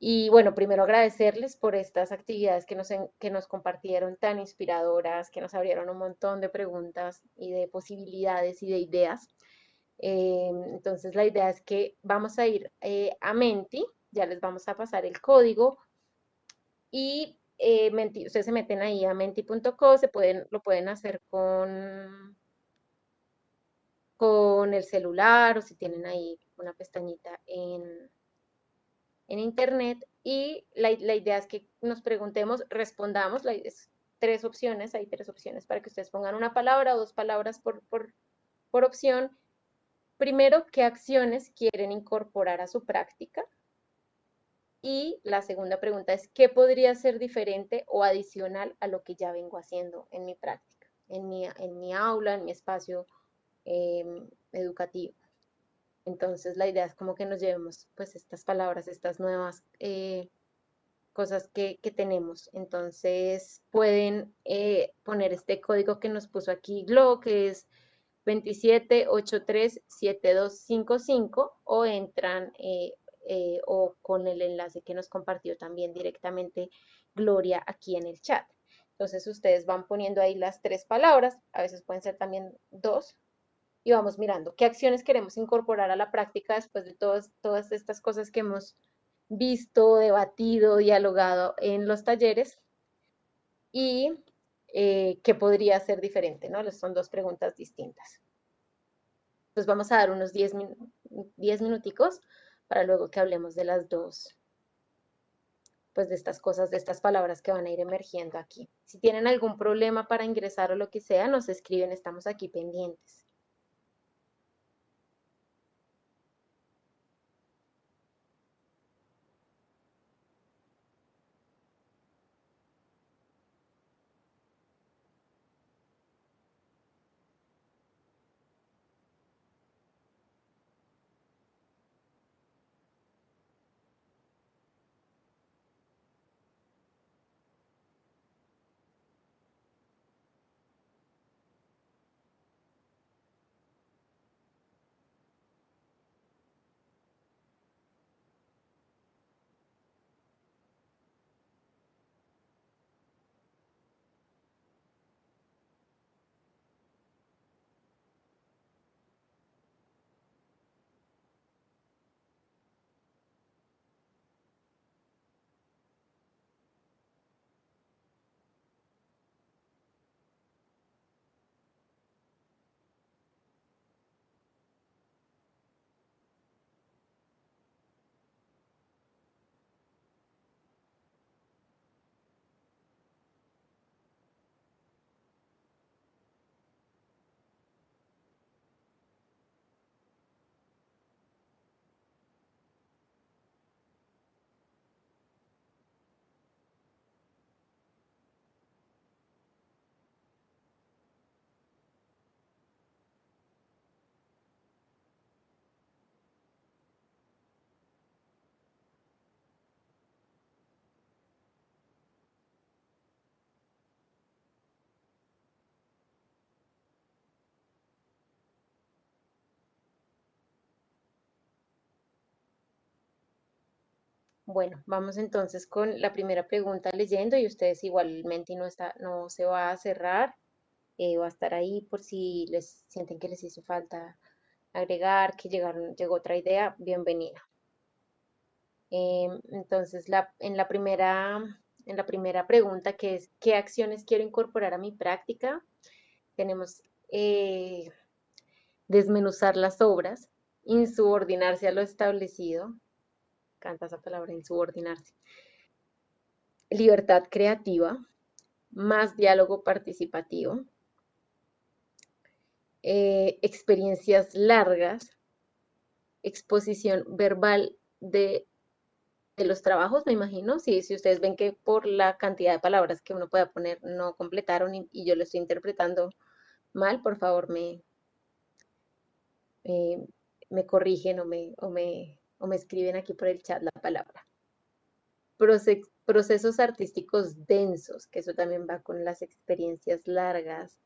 Speaker 2: Y bueno, primero agradecerles por estas actividades que nos compartieron tan inspiradoras, que nos abrieron un montón de preguntas y de posibilidades y de ideas. Entonces la idea es que vamos a ir a Menti, ya les vamos a pasar el código y ustedes se meten ahí a menti.co, lo pueden hacer con el celular o si tienen ahí una pestañita en internet y la idea es que nos preguntemos, respondamos, hay 3 opciones para que ustedes pongan una palabra o 2 palabras por opción. Primero, ¿qué acciones quieren incorporar a su práctica? Y la segunda pregunta es, ¿qué podría ser diferente o adicional a lo que ya vengo haciendo en mi práctica, en mi aula, en mi espacio educativo? Entonces, la idea es como que nos llevemos pues estas palabras, estas nuevas cosas que tenemos. Entonces, pueden poner este código que nos puso aquí Glo, que es 27837255 o entran o con el enlace que nos compartió también directamente Gloria aquí en el chat. Entonces ustedes van poniendo ahí las 3 palabras, a veces pueden ser también 2, y vamos mirando qué acciones queremos incorporar a la práctica después de todas estas cosas que hemos visto, debatido, dialogado en los talleres y qué podría ser diferente, ¿no? Son 2 preguntas distintas. Pues vamos a dar unos 10 minuticos para luego que hablemos de las 2, pues de estas cosas, de estas palabras que van a ir emergiendo aquí. Si tienen algún problema para ingresar o lo que sea, nos escriben, estamos aquí pendientes. Bueno, vamos entonces con la primera pregunta leyendo y ustedes igualmente no se va a cerrar, va a estar ahí por si les sienten que les hizo falta agregar, que llegó otra idea, bienvenida. Entonces, en la primera pregunta, que es, ¿qué acciones quiero incorporar a mi práctica? Tenemos desmenuzar las obras, insubordinarse a lo establecido, canta esa palabra, insubordinarse, libertad creativa, más diálogo participativo, experiencias largas, exposición verbal de los trabajos, me imagino. Si ustedes ven que por la cantidad de palabras que uno pueda poner no completaron y yo lo estoy interpretando mal, por favor eh, me corrigen o me escriben aquí por el chat la palabra. Procesos artísticos densos, que eso también va con las experiencias largas,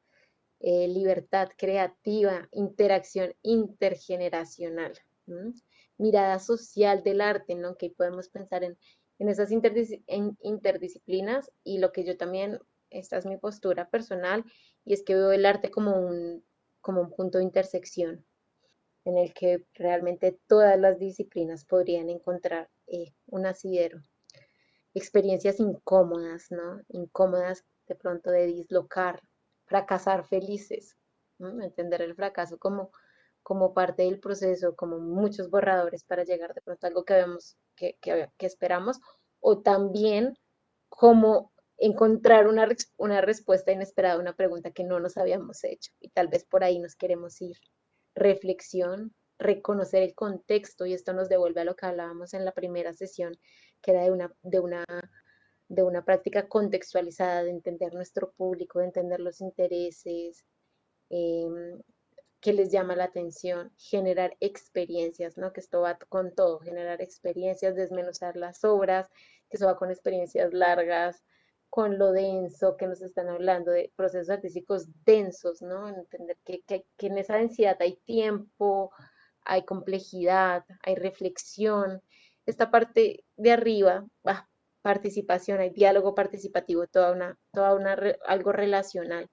Speaker 2: libertad creativa, interacción intergeneracional, ¿m? Mirada social del arte, ¿no? Que podemos pensar en esas interdisciplinas y lo que yo también, esta es mi postura personal, y es que veo el arte como un punto de intersección en el que realmente todas las disciplinas podrían encontrar un asidero. Experiencias incómodas, ¿no? Incómodas de pronto de dislocar, fracasar felices, ¿no? Entender el fracaso como parte del proceso, como muchos borradores para llegar de pronto a algo que vemos, que esperamos, o también como encontrar una respuesta inesperada a una pregunta que no nos habíamos hecho y tal vez por ahí nos queremos ir. Reflexión, reconocer el contexto y esto nos devuelve a lo que hablábamos en la primera sesión, que era de una práctica contextualizada, de entender nuestro público, de entender los intereses, que les llama la atención, generar experiencias, ¿no? Que esto va con todo, generar experiencias, desmenuzar las obras, que eso va con experiencias largas, con lo denso que nos están hablando, de procesos artísticos densos, ¿no? Entender que en esa densidad hay tiempo, hay complejidad, hay reflexión. Esta parte de arriba, participación, hay diálogo participativo, algo relacional.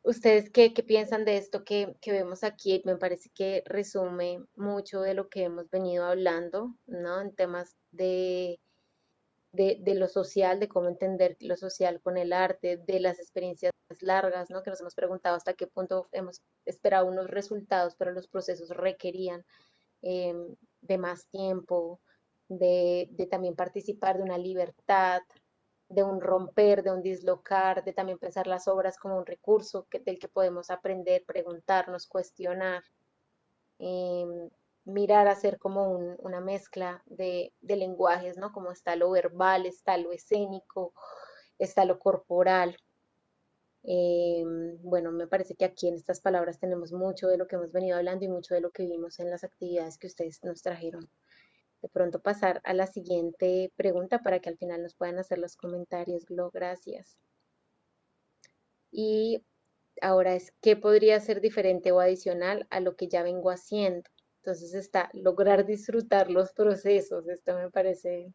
Speaker 2: ¿Ustedes qué piensan de esto que vemos aquí? Me parece que resume mucho de lo que hemos venido hablando, ¿no? En temas de lo social, de cómo entender lo social con el arte, de las experiencias largas, ¿no? Que nos hemos preguntado hasta qué punto hemos esperado unos resultados, pero los procesos requerían de más tiempo, de también participar de una libertad, de un romper, de un dislocar, de también pensar las obras como un recurso del que podemos aprender, preguntarnos, cuestionar, eh, mirar, hacer como una mezcla de lenguajes, ¿no? Como está lo verbal, está lo escénico, está lo corporal. Bueno, me parece que aquí en estas palabras tenemos mucho de lo que hemos venido hablando y mucho de lo que vimos en las actividades que ustedes nos trajeron. De pronto pasar a la siguiente pregunta para que al final nos puedan hacer los comentarios. Glo, gracias. Y ahora es, ¿qué podría ser diferente o adicional a lo que ya vengo haciendo? Entonces está lograr disfrutar los procesos. Esto me parece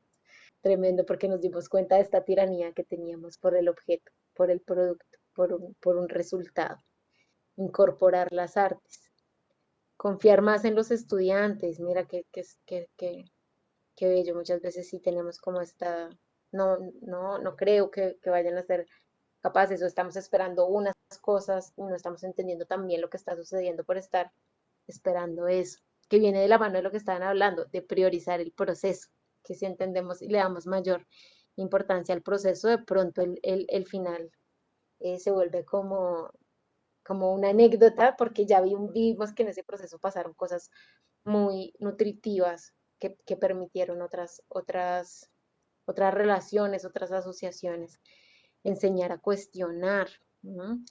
Speaker 2: tremendo porque nos dimos cuenta de esta tiranía que teníamos por el objeto, por el producto, por un resultado. Incorporar las artes. Confiar más en los estudiantes. Mira qué bello. Muchas veces sí tenemos como no creo que vayan a ser capaces o estamos esperando unas cosas y no estamos entendiendo también lo que está sucediendo por estar esperando eso, que viene de la mano de lo que estaban hablando, de priorizar el proceso, que si entendemos y le damos mayor importancia al proceso, de pronto el final se vuelve como una anécdota, porque ya vimos que en ese proceso pasaron cosas muy nutritivas que permitieron otras relaciones, otras asociaciones, enseñar a cuestionar, ¿no?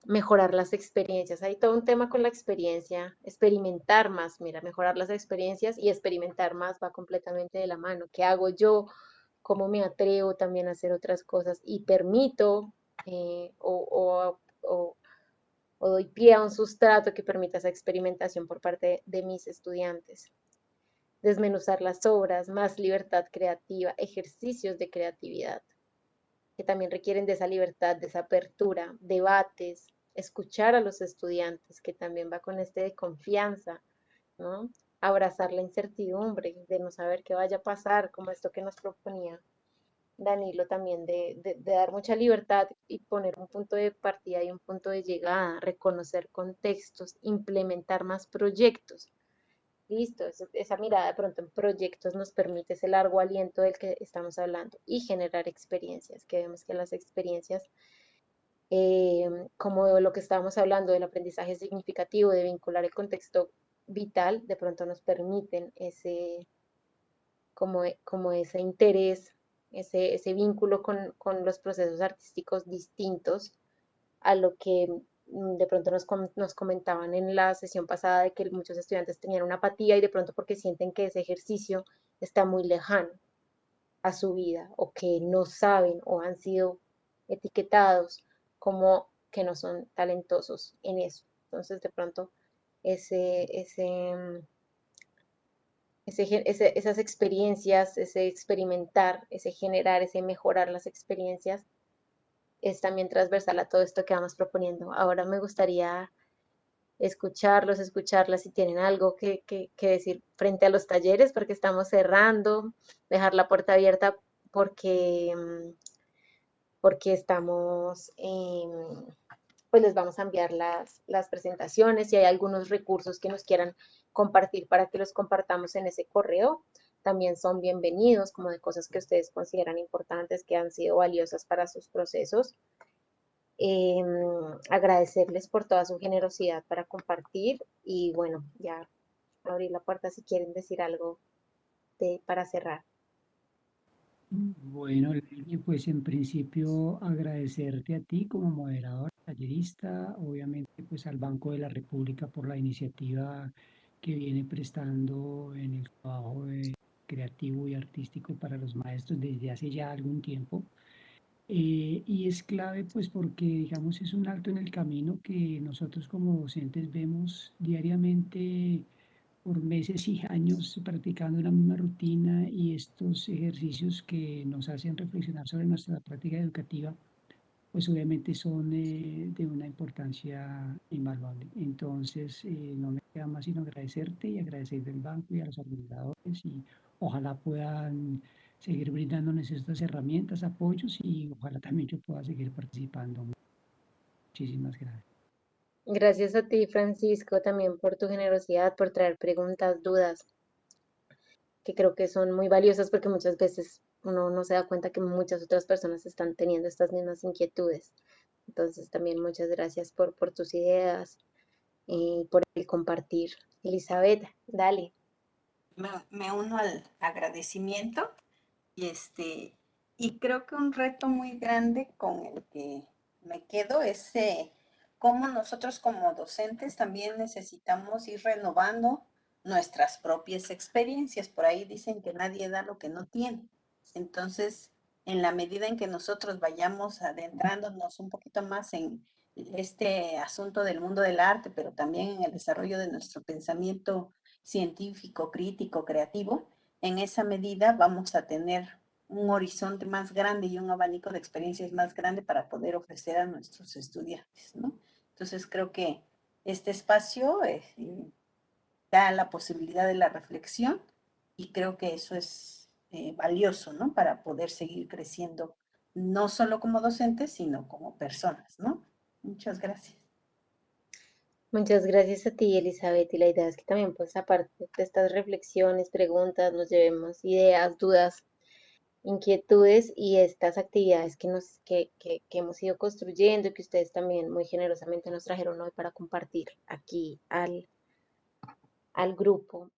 Speaker 2: Mejorar las experiencias. Hay todo un tema con la experiencia, experimentar más, mira, mejorar las experiencias y experimentar más va completamente de la mano. ¿Qué hago yo? ¿Cómo me atrevo también a hacer otras cosas? Y permito o doy pie a un sustrato que permita esa experimentación por parte de mis estudiantes. desmenuzar las obras, más libertad creativa, ejercicios de creatividad, que también requieren de esa libertad, de esa apertura, debates, escuchar a los estudiantes, que también va con este de confianza, ¿no? Abrazar la incertidumbre de no saber qué vaya a pasar, como esto que nos proponía Danilo también, de dar mucha libertad y poner un punto de partida y un punto de llegada, reconocer contextos, implementar más proyectos. Listo, esa mirada de pronto en proyectos nos permite ese largo aliento del que estamos hablando y generar experiencias, que vemos que las experiencias, como lo que estábamos hablando del aprendizaje significativo, de vincular el contexto vital, de pronto nos permiten ese, como ese interés, ese vínculo con los procesos artísticos distintos a lo que de pronto nos comentaban en la sesión pasada de que muchos estudiantes tenían una apatía y de pronto porque sienten que ese ejercicio está muy lejano a su vida o que no saben o han sido etiquetados como que no son talentosos en eso. Entonces de pronto ese, ese, esas experiencias, ese experimentar, ese generar, ese mejorar las experiencias es también transversal a todo esto que vamos proponiendo. Ahora me gustaría escucharlas si tienen algo que decir frente a los talleres, porque estamos cerrando, dejar la puerta abierta porque, porque estamos, pues les vamos a enviar las presentaciones. Si hay algunos recursos que nos quieran compartir para que los compartamos en ese correo, también son bienvenidos, como de cosas que ustedes consideran importantes, que han sido valiosas para sus procesos. Agradecerles por toda su generosidad para compartir y bueno, ya abrir la puerta si quieren decir algo para cerrar.
Speaker 5: Bueno, Lili, pues en principio agradecerte a ti como moderador, tallerista, obviamente pues al Banco de la República por la iniciativa que viene prestando en el trabajo creativo y artístico para los maestros desde hace ya algún tiempo. Y es clave pues porque digamos es un alto en el camino que nosotros como docentes vemos diariamente por meses y años practicando una misma rutina y estos ejercicios que nos hacen reflexionar sobre nuestra práctica educativa, pues obviamente son de una importancia invaluable. Entonces, no me queda más sino agradecerte y agradecer del banco y a los organizadores y ojalá puedan seguir brindándonos estas herramientas, apoyos y ojalá también yo pueda seguir participando. Muchísimas gracias.
Speaker 2: Gracias a ti, Francisco, también por tu generosidad, por traer preguntas, dudas, que creo que son muy valiosas porque muchas veces uno no se da cuenta que muchas otras personas están teniendo estas mismas inquietudes. Entonces, también muchas gracias por tus ideas y por el compartir. Elizabeth, dale.
Speaker 7: Me uno al agradecimiento y y creo que un reto muy grande con el que me quedo es cómo nosotros como docentes también necesitamos ir renovando nuestras propias experiencias. Por ahí dicen que nadie da lo que no tiene. Entonces, en la medida en que nosotros vayamos adentrándonos un poquito más en este asunto del mundo del arte, pero también en el desarrollo de nuestro pensamiento científico, crítico, creativo, en esa medida vamos a tener un horizonte más grande y un abanico de experiencias más grande para poder ofrecer a nuestros estudiantes, ¿no? Entonces creo que este espacio da la posibilidad de la reflexión y creo que eso es valioso, ¿no? Para poder seguir creciendo, no solo como docentes, sino como personas, ¿no? Muchas gracias.
Speaker 2: Muchas gracias a ti, Elizabeth. Y la idea es que también, pues, aparte de estas reflexiones, preguntas, nos llevemos ideas, dudas, inquietudes y estas actividades que hemos ido construyendo y que ustedes también muy generosamente nos trajeron hoy para compartir aquí al grupo.